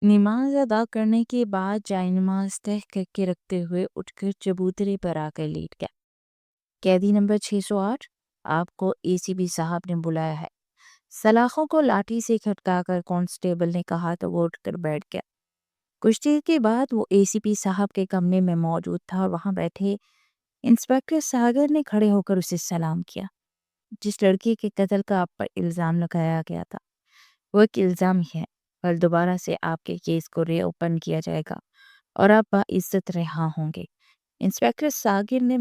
نماز ادا کرنے کے بعد جائے نماز تہ کر کے رکھتے ہوئے اٹھ کر چبوترے پر آ کر لیٹ گیا۔ قیدی نمبر 608، آپ کو اے سی پی صاحب نے بلایا ہے۔ سلاخوں کو لاٹھی سے کھٹکا کر کانسٹیبل نے کہا تو وہ اٹھ کر بیٹھ گیا۔ کچھ دیر کے بعد وہ اے سی پی صاحب کے کمرے میں موجود تھا اور وہاں بیٹھے انسپیکٹر ساگر نے کھڑے ہو کر اسے سلام کیا۔ جس لڑکی کے قتل کا آپ پر الزام لگایا گیا تھا وہ ایک الزام ہی ہے، کل دوبارہ سے آپ کے کیس کو ری اوپن کیا جائے گا اور آپ باعزت رہا ہوں گے، انسپیکٹر ساگر نے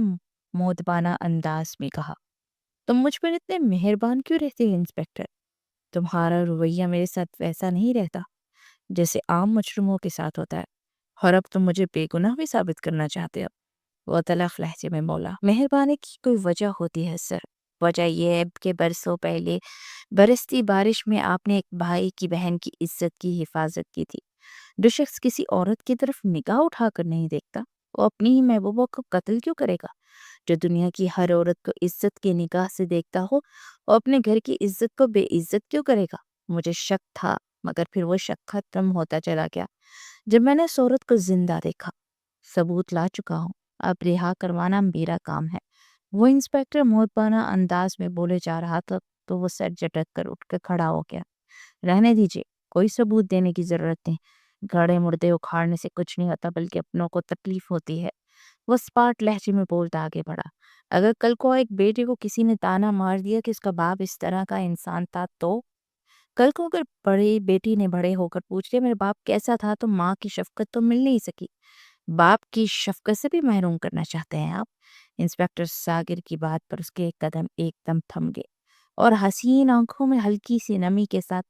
مودبانہ انداز میں کہا۔ تم مجھ پر اتنے مہربان کیوں رہتے ہیں انسپیکٹر؟ تمہارا رویہ میرے ساتھ ویسا نہیں رہتا جیسے عام مجرموں کے ساتھ ہوتا ہے، اور اب تم مجھے بے گناہ بھی ثابت کرنا چاہتے ہو۔ وہ تلخ لہجے میں بولا، مہربانی کی کوئی وجہ ہوتی ہے سر، وجہ یہ ہے کہ برسوں پہلے برستی بارش میں آپ نے ایک بھائی کی بہن کی عزت کی حفاظت کی تھی۔ جو شخص کسی عورت کی طرف نگاہ اٹھا کر نہیں دیکھتا وہ اپنی ہی محبوبہ کو قتل کیوں کرے گا؟ جو دنیا کی ہر عورت کو عزت کی نگاہ سے دیکھتا ہو وہ اپنے گھر کی عزت کو بے عزت کیوں کرے گا؟ مجھے شک تھا مگر پھر وہ شک ختم ہوتا چلا گیا جب میں نے اس عورت کو زندہ دیکھا۔ ثبوت لا چکا ہوں، اب رہا کروانا میرا کام ہے۔ وہ انسپیکٹر مودبانہ انداز میں بولے جا رہا تھا تو وہ سر جھٹک کر اٹھ کر کھڑا ہو گیا۔ رہنے دیجیے، کوئی ثبوت دینے کی ضرورت نہیں، گڑے مردے اکھاڑنے سے کچھ نہیں ہوتا بلکہ اپنوں کو تکلیف ہوتی ہے۔ وہ اسپاٹ لہجے میں بولتا آگے بڑھا، اگر کل کو ایک بیٹے کو کسی نے تانا مار دیا کہ اس کا باپ اس طرح کا انسان تھا تو کل کو اگر بڑی بیٹی نے بڑے ہو کر پوچھ لیا میرا باپ کیسا تھا تو ماں کی شفقت تو مل نہیں سکی، باپ کی شفقت سے بھی محروم کرنا چاہتے ہیں آپ؟ انسپیکٹر ساگر کی بات پر اس کے قدم ایک دم تھم گئے اور حسین آنکھوں میں ہلکی سی نمی کے ساتھ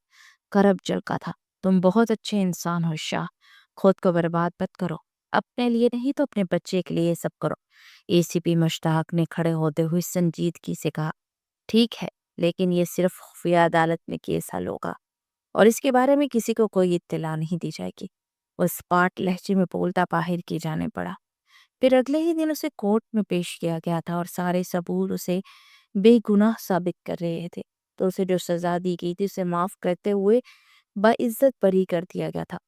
کرب جھلکا تھا۔ تم بہت اچھے انسان ہو شاہ، خود کو برباد مت کرو، اپنے لیے نہیں تو اپنے بچے کے لیے سب کرو۔ اے سی پی مشتاق نے کھڑے ہوتے ہوئے سنجیدگی سے کہا، ٹھیک ہے لیکن یہ صرف خفیہ عدالت میں کیس حل ہوگا اور اس کے بارے میں کسی کو کوئی اطلاع نہیں دی جائے گی۔ وہ اسپاٹ لہجے میں بولتا باہر کی جانے پڑا۔ پھر اگلے ہی دن اسے کورٹ میں پیش کیا گیا تھا اور سارے ثبوت اسے بے گناہ ثابت کر رہے تھے، تو اسے جو سزا دی گئی تھی اسے معاف کرتے ہوئے باعزت بری کر دیا گیا تھا۔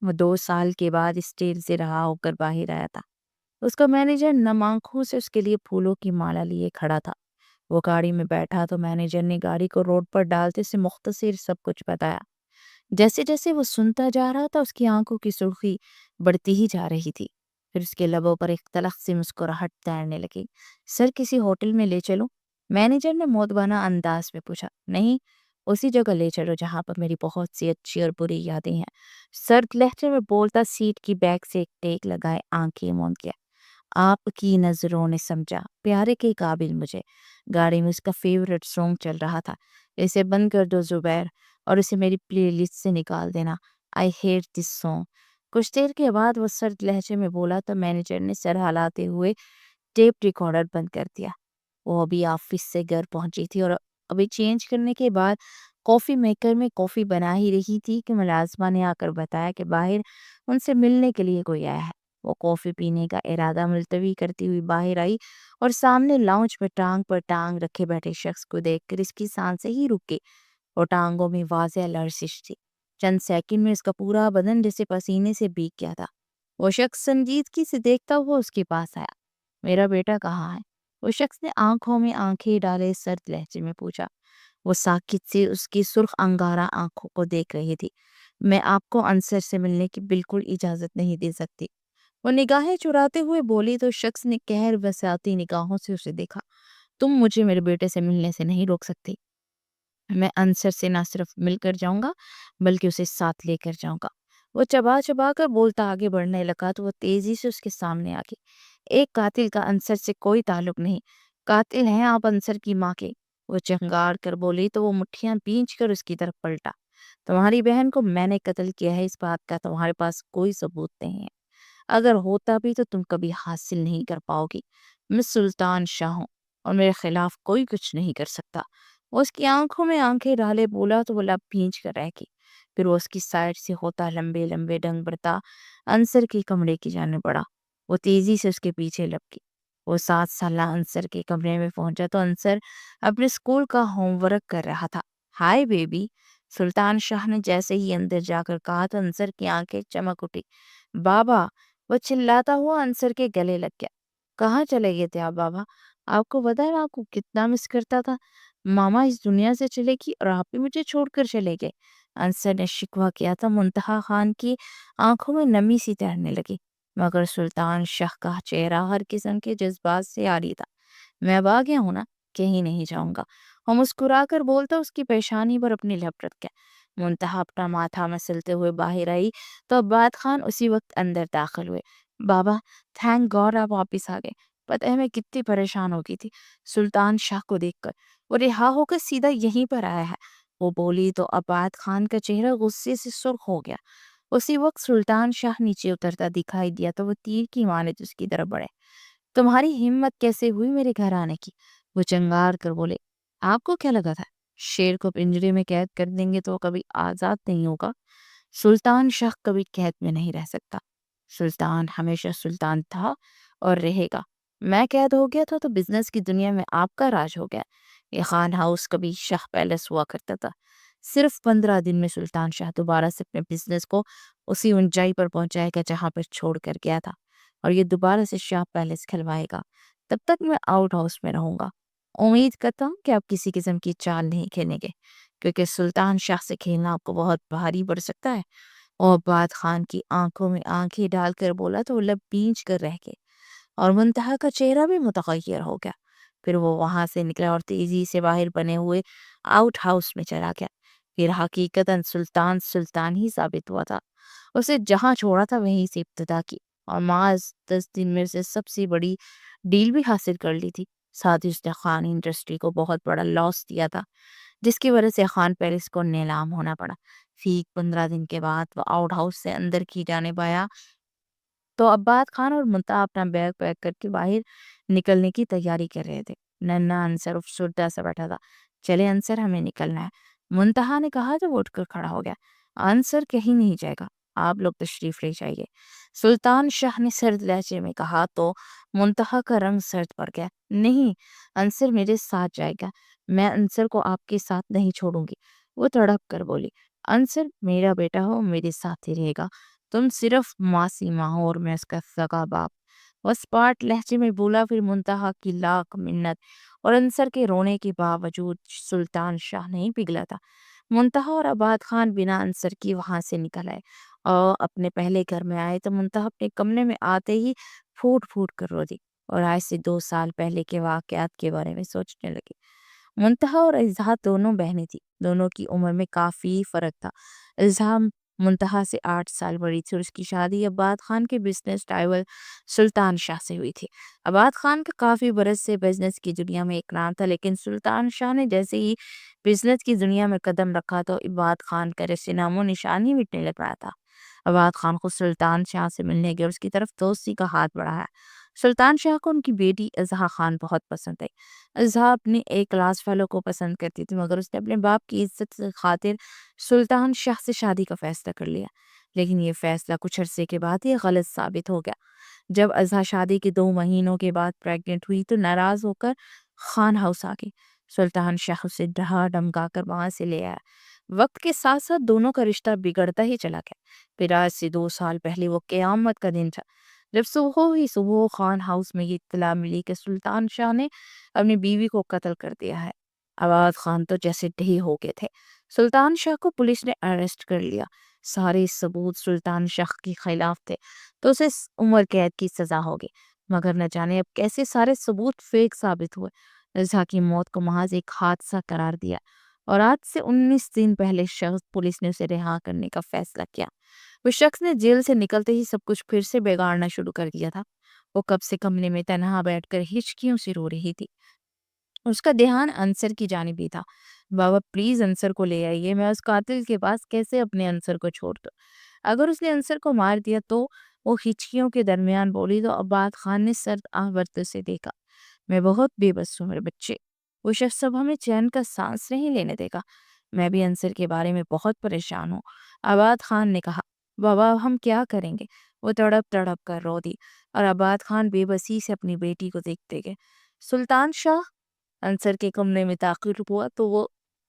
وہ 2 سال کے بعد اسٹیل سے رہا ہو کر باہر آیا تھا۔ اس کا مینیجر نم آنکھوں سے اس کے لیے پھولوں کی مالا لیے کھڑا تھا۔ وہ گاڑی میں بیٹھا تو مینیجر نے گاڑی کو روڈ پر ڈالتے سے مختصر سب کچھ بتایا۔ جیسے جیسے وہ سنتا جا رہا تھا اس کی آنکھوں کی سرخی بڑھتی ہی جا رہی تھی، پھر اس کے لبوں پر ایک تلخ سی مسکراہٹ تیرنے لگی۔ سر کسی ہوٹل میں لے چلوں؟ مینیجر نے مودبانہ انداز میں پوچھا۔ نہیں، اسی جگہ لے چلو جہاں پر میری بہت سی اچھی اور بری یادیں ہیں، سرد لہجے میں بولتا سیٹ کی بیک سے ایک ٹیک لگائے آنکھیں موند گیا۔ آپ کی نظروں نے سمجھا، پیارے کے قابل مجھے۔ گاڑی میں اس کا فیورٹ سانگ چل رہا تھا، اسے بند کر دو زبیر اور اسے میری پلے لسٹ سے نکال دینا، آئی ہیٹ دس سانگ۔ کچھ دیر کے بعد وہ سرد لہجے میں بولا تو مینیجر نے سر ہلاتے ہوئے ٹیپ ریکارڈر بند کر دیا۔ وہ ابھی آفس سے گھر پہنچی تھی اور ابھی چینج کرنے کے بعد کافی میکر میں کافی بنا ہی رہی تھی کہ ملازمہ نے آ کر بتایا کہ باہر ان سے ملنے کے لیے کوئی آیا ہے۔ وہ کافی پینے کا ارادہ ملتوی کرتی ہوئی باہر آئی اور سامنے لاؤنج میں ٹانگ پر ٹانگ رکھے بیٹھے شخص کو دیکھ کر اس کی سانسیں ہی رک گئی۔ وہ ٹانگوں میں واضح لرزش تھی، چند سیکنڈ میں اس کا پورا بدن جیسے پسینے سے بھیگ گیا تھا۔ وہ شخص سنجیدگی سے دیکھتا ہوا اس کے پاس آیا۔ میرا بیٹا کہاں ہے؟ وہ شخص نے آنکھوں میں آنکھیں ڈالے سرد لہجے میں پوچھا۔ وہ ساکت سے اس کی سرخ انگارہ آنکھوں کو دیکھ رہی تھی۔ میں آپ کو انصر سے ملنے کی بالکل اجازت نہیں دے سکتی، وہ نگاہیں چراتے ہوئے بولی تو شخص نے قہر بساتی نگاہوں سے اسے دیکھا۔ تم مجھے میرے بیٹے سے ملنے سے نہیں روک سکتی، میں انصر سے نہ صرف مل کر جاؤں گا بلکہ اسے ساتھ لے کر جاؤں گا۔ وہ چبا چبا کر بولتا آگے بڑھنے لگا تو وہ تیزی سے اس کے سامنے آ گئی۔ ایک قاتل کا انصر سے کوئی تعلق نہیں، قاتل ہیں آپ انصر کی ماں کے، وہ چنگار کر بولی تو وہ مٹھیاں بھینچ کر اس کی طرف پلٹا۔ تمہاری بہن کو میں نے قتل کیا ہے اس بات کا تمہارے پاس کوئی ثبوت نہیں ہے، اگر ہوتا بھی تو تم کبھی حاصل نہیں کر پاؤ گی۔ میں سلطان شاہ ہوں اور میرے خلاف کوئی کچھ نہیں کر سکتا۔ وہ اس کی آنکھوں میں آنکھیں ڈالے بولا تو وہ لب بھینچ کر رہ گئی۔ پھر وہ اس کی سائڈ سے ہوتا لمبے لمبے ڈنگ برتا انصر کے کمرے کی جانے بڑھا۔ وہ تیزی سے اس کے پیچھے لپکی۔ وہ 7 سالہ انصر کے کمرے میں پہنچا تو انصر اپنے اسکول کا ہوم ورک کر رہا تھا۔ ہائے بیبی، سلطان شاہ نے جیسے ہی اندر جا کر کہا تو انصر کی آنکھیں چمک اٹھی۔ بابا! وہ چلاتا ہوا انصر کے گلے لگ گیا۔ کہاں چلے گئے تھے آپ بابا؟ آپ کو پتا ہے میں آپ کو کتنا مس کرتا تھا؟ ماما اس دنیا سے چلے گی اور آپ بھی مجھے چھوڑ کر چلے گئے۔ انصر نے شکوہ کیا تھا۔ منتہا خان کی آنکھوں میں نمی سی تیرنے لگی، مگر سلطان شاہ کا چہرہ ہر قسم کے جذبات سے عاری تھا۔ میں اب آ گیا ہوں نا، کہیں نہیں جاؤں گا۔ اور مسکرا کر بولتا اس کی پیشانی پر اپنی لپ رکھ کے۔ منتہا اپنا ماتھا مسلتے ہوئے باہر آئی تو عباد خان اسی وقت اندر داخل ہوئے۔ بابا تھینک گاڈ آپ واپس آ گئے، پتہ ہے میں کتنی پریشان ہو گئی تھی سلطان شاہ کو دیکھ کر، وہ رہا ہو کر سیدھا یہیں پر آیا ہے۔ وہ بولی تو عباد خان کا چہرہ غصے سے سرخ ہو گیا۔ اسی وقت سلطان شاہ نیچے اترتا دکھائی دیا تو وہ تیر کی مانند اس کی طرف بڑھے۔ تمہاری ہمت کیسے ہوئی میرے گھر آنے کی؟ وہ چنگار کر بولے۔ آپ کو کیا لگا تھا شیر کو پنجرے میں قید کر دیں گے تو وہ کبھی آزاد نہیں ہوگا؟ سلطان شاہ کبھی قید میں نہیں رہ سکتا۔ سلطان ہمیشہ سلطان تھا اور رہے گا۔ میں قید ہو گیا تھا تو بزنس کی دنیا میں آپ کا راج ہو گیا۔ یہ خان ہاؤس کبھی شاہ پیلس ہوا کرتا تھا۔ صرف 15 دن میں سلطان شاہ دوبارہ سے اپنے بزنس کو اسی اونچائی پر پہنچائے گا جہاں پر چھوڑ کر گیا تھا، اور یہ دوبارہ سے شاہ پیلس کھلوائے گا۔ تب تک میں آؤٹ ہاؤس میں رہوں گا۔ امید کرتا ہوں کہ آپ کسی قسم کی چال نہیں کھیلیں گے، کیونکہ سلطان شاہ سے کھیلنا آپ کو بہت بھاری پڑ سکتا ہے۔ اور عباد خان کی آنکھوں میں آنکھیں ڈال کر بولا تو وہ لب بینچ کر رہ گئے، اور منتہا کا چہرہ بھی متغیر ہو گیا۔ پھر وہ وہاں سے نکلا اور تیزی سے باہر بنے ہوئے آؤٹ ہاؤس میں چلا گیا۔ پھر حقیقتاً سلطان ہی ثابت ہوا تھا۔ اسے جہاں چھوڑا تھا وہیں سے ابتدا کی، اور محض 10 دن میں سے سب سے بڑی ڈیل بھی حاصل کر لی تھی۔ ساتھ ہی اس نے خان انڈسٹری کو بہت بڑا لاس دیا تھا، جس کی وجہ سے خان پیلس کو نیلام ہونا پڑا۔ ٹھیک 15 دن کے بعد وہ آؤٹ ہاؤس سے اندر کی جانب آیا تو عباد خان اور منتہا اپنا بیگ پیک کر کے باہر نکلنے کی تیاری کر رہے تھے۔ ننھا انصر افسردہ سا بیٹھا تھا۔ چلے انصر ہمیں نکلنا ہے، منتہا نے کہا تو وہ اٹھ کر کھڑا ہو گیا۔ انصر کہیں نہیں جائے گا، آپ لوگ تشریف لے جائیے، سلطان شاہ نے سرد لہجے میں کہا تو منتہا کا رنگ سرد پڑ گیا۔ نہیں، انصر میرے ساتھ جائے گا، میں انصر کو آپ کے ساتھ نہیں چھوڑوں گی، وہ تڑپ کر بولی۔ انصر میرا بیٹا ہو، میرے ساتھ ہی رہے گا، تم صرف ماسی ماں ہو اور میں اس کا سگا باپ۔ وہ اسپاٹ لہجے میں بولا۔ پھر منتہا کی لاکھ منت اور انصر کے رونے کے باوجود سلطان شاہ نہیں پگھلا تھا۔ منتہا اور عباد خان بنا انصر کی وہاں سے نکل آئے اور اپنے پہلے گھر میں آئے تو منتہا اپنے کمرے میں آتے ہی پھوٹ پھوٹ کر رو دی اور آج سے 2 سال پہلے کے واقعات کے بارے میں سوچنے لگی۔ منتہا اور اظہا دونوں بہنیں تھیں، دونوں کی عمر میں کافی فرق تھا۔ اظہا منتہا سے 8 سال بڑی تھی اور اس کی شادی عباد خان کے بزنس رائول سلطان شاہ سے ہوئی تھی۔ عباد خان کا کافی برس سے بزنس کی دنیا میں ایک نام تھا، لیکن سلطان شاہ نے جیسے ہی بزنس کی دنیا میں قدم رکھا تو عباد خان کا رشتے نام و نشان ہی مٹنے لگ رہا تھا۔ عباد خان کو سلطان شاہ سے ملنے گئے اور اس کی طرف دوستی کا ہاتھ بڑھایا۔ سلطان شاہ کو ان کی بیٹی اظہا خان بہت پسند آئی۔ اظہا اپنے ایک کلاس فیلو کو پسند کرتی تھی، مگر اس نے اپنے باپ کی عزت سے خاطر سلطان شاہ سے شادی کا فیصلہ کر لیا، لیکن یہ فیصلہ کچھ عرصے کے بعد ہی غلط ثابت ہو گیا۔ جب اظہا شادی کے 2 مہینوں کے بعد پریگننٹ ہوئی تو ناراض ہو کر خان ہاؤس آ گئی۔ سلطان شاہ اسے ڈھا ڈھمکا کر وہاں سے لے آیا۔ وقت کے ساتھ ساتھ دونوں کا رشتہ بگڑتا ہی چلا گیا۔ پھر آج سے 2 سال پہلے وہ قیامت کا دن تھا جب صبح خان ہاؤس میں یہ اطلاع ملی کہ سلطان شاہ نے اپنی بیوی کو قتل کر دیا ہے۔ عباد خان تو جیسے ڈھے ہو گئے تھے۔ سلطان شاہ کو پولیس نے اریسٹ کر لیا۔ سارے ثبوت سلطان شاہ کے خلاف تھے تو اسے عمر قید کی سزا ہوگی، مگر نہ جانے اب کیسے سارے ثبوت فیک ثابت ہوئے۔ رضا کی موت کو محض ایک حادثہ قرار دیا اور آج سے 19 دن پہلے شخص پولیس نے اسے رہا کرنے کا فیصلہ کیا۔ وہ شخص نے جیل سے نکلتے ہی سب کچھ پھر سے بگاڑنا شروع کر دیا تھا۔ وہ کب سے کمرے میں تنہا بیٹھ کر ہچکیوں سے رو رہی تھی۔ اس کا دھیان انصر کی جانب ہی تھا۔ بابا پلیز انصر کو لے آئیے، میں اس قاتل کے پاس کیسے اپنے انصر کو چھوڑ دوں؟ اگر اس نے انصر کو مار دیا تو وہ ہچکیوں کے درمیان بولی تو عباد خان نے سرد آہ بھرتے سے دیکھا۔ میں بہت بے بس ہوں میرے بچے، وہ شخص اب ہمیں چین کا سانس نہیں لینے دے گا۔ میں بھی انصر کے بارے میں بہت پریشان ہوں، عباد خان نے کہا۔ بابا ہم کیا کریں گے؟ وہ تڑپ تڑپ کر رو دی اور عباد خان بے بسی سے اپنی بیٹی کو دیکھتے گئے۔ سلطان شاہ انصر کے کمرے میں داخل ہوا تو وہ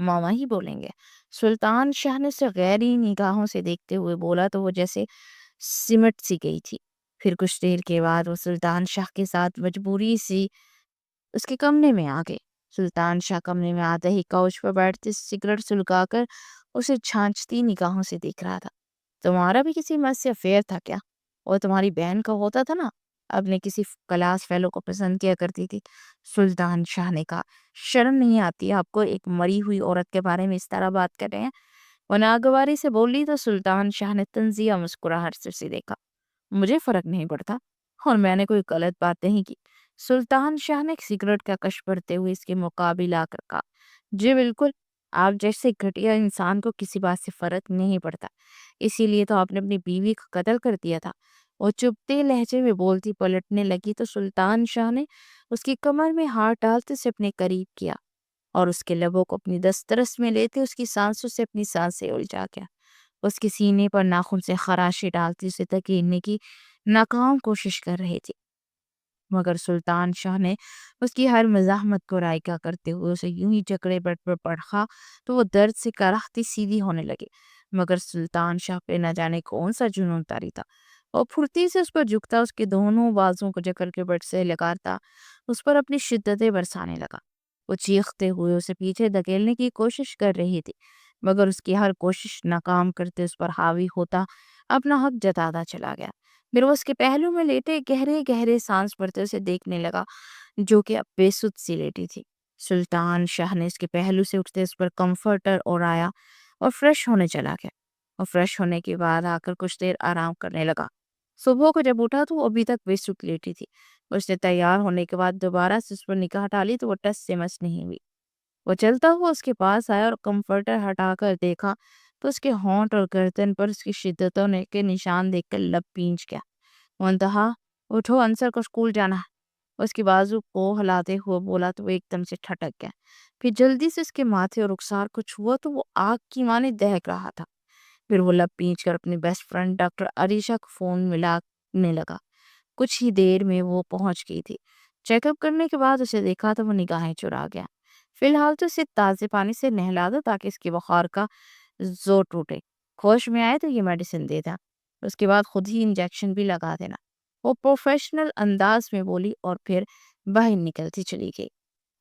ماما ہی بولیں گے۔ سلطان شاہ نے اسے غیری نگاہوں سے دیکھتے ہوئے بولا تو وہ جیسے سمٹ سی گئی تھی۔ پھر کچھ دیر کے بعد وہ سلطان شاہ کے ساتھ مجبوری سی اس کے کمرے میں آ گئے۔ سلطان شاہ کمرے میں آتے ہی کوچ پر بیٹھتے سگریٹ سلگا کر اسے چھانچتی نگاہوں سے دیکھ رہا تھا۔ تمہارا بھی کسی مرد سے افیئر تھا کیا؟ اور تمہاری بہن کا ہوتا تھا نا، اپنے کسی کلاس فیلو کو پسند کیا کرتی تھی۔ سلطان شاہ نے کہا، شرم نہیں آتی آپ کو؟ ایک مری ہوئی عورت کے بارے میں اس طرح بات کر رہے ہیں؟ وہ ناگواری سے بولی تو سلطان شاہ نے طنزیہ مسکراہٹ سے دیکھا۔ مجھے فرق نہیں پڑتا اور میں نے کوئی غلط بات نہیں کی۔ سلطان شاہ نے سگریٹ کا کش بھرتے ہوئے اس کے مقابل آ کر کہا، جی بالکل، آپ جیسے گھٹیا انسان کو کسی بات سے فرق نہیں پڑتا، اسی لیے تو آپ نے اپنی بیوی کا قتل کر دیا تھا۔ وہ چپتے لہجے میں بولتی پلٹنے لگی تو سلطان شاہ نے اس کی کمر میں ہاتھ ڈالتے اسے اپنے قریب کیا اور اس کے لبوں کو اپنی دسترس میں لیتے اس کی سانسوں سے اپنی سانسیں الجھا گیا۔ اس کے سینے پر ناخن سے خراشی ڈالتی اسے دھکیلنے کی ناکام کوشش کر رہے تھے، مگر سلطان شاہ نے اس کی ہر مزاحمت کو رائگاں کرتے ہوئے اسے یوں ہی جکڑے بیڈ پر پڑھا تو وہ درد سے کراہتی سیدھی ہونے لگے۔ مگر سلطان شاہ پہ نہ جانے کون سا جنون طاری تھا، اور پھرتی سے اس پر جھکتا، اس کے دونوں بازوں کو جکڑ کے بیڈ سے لگاتا اس پر اپنی شدتیں برسانے لگا۔ وہ چیختے ہوئے اسے پیچھے دھکیلنے کی کوشش کر رہی تھی، مگر اس کی ہر کوشش ناکام کرتے اس پر حاوی ہوتا اپنا حق جتاتا چلا گیا۔ پھر وہ اس کے پہلو میں لیٹے گہرے گہرے سانس بھرتے اسے دیکھنے لگا، جو کہ اب بے سدھ سی لیٹی تھی۔ سلطان شاہ نے اس کے پہلو سے اٹھتے اس پر کمفرٹر اوڑھایا اور فریش ہونے چلا گیا، اور فریش ہونے کے بعد آ کر کچھ دیر آرام کرنے لگا۔ صبح کو جب اٹھا تو وہ ابھی تک بے سدھ لیٹی تھی۔ اس نے تیار ہونے کے بعد دوبارہ سے اس پر نگاہ ڈالی تو وہ ٹس سے مس نہیں ہوئی۔ وہ چلتا ہوا اس کے پاس آیا اور کمفرٹر ہٹا کر دیکھا تو اس کے ہونٹ اور گردن پر اس کی شدتوں کے نشان دیکھ کر لب پینچ گیا۔ منتہا، اٹھو، انصر کو اسکول جانا ہے۔ اس کی بازو کو ہلاتے ہوئے بولا تو وہ ایک دم سے ٹھٹک گیا۔ پھر جلدی سے اس کے ماتھے اور رخسار کو چھوا تو وہ آگ کی مانے دہک رہا تھا۔ پھر وہ لب پینچ کر اپنی بیسٹ فرینڈ ڈاکٹر عریشہ کو فون ملانے لگا۔ کچھ ہی دیر میں وہ پہنچ گئی تھی۔ چیک اپ کرنے کے بعد اسے دیکھا تو وہ نگاہیں چرا گیا۔ فی الحال تو اسے تازے پانی سے نہلا دو تاکہ اس کے بخار کا زور ٹوٹے، ہوش میں آئے تو یہ میڈیسن دے دا، اس کے بعد خود ہی انجیکشن بھی لگا دینا، وہ پروفیشنل انداز میں بولی اور پھر باہر نکلتی چلی گئی۔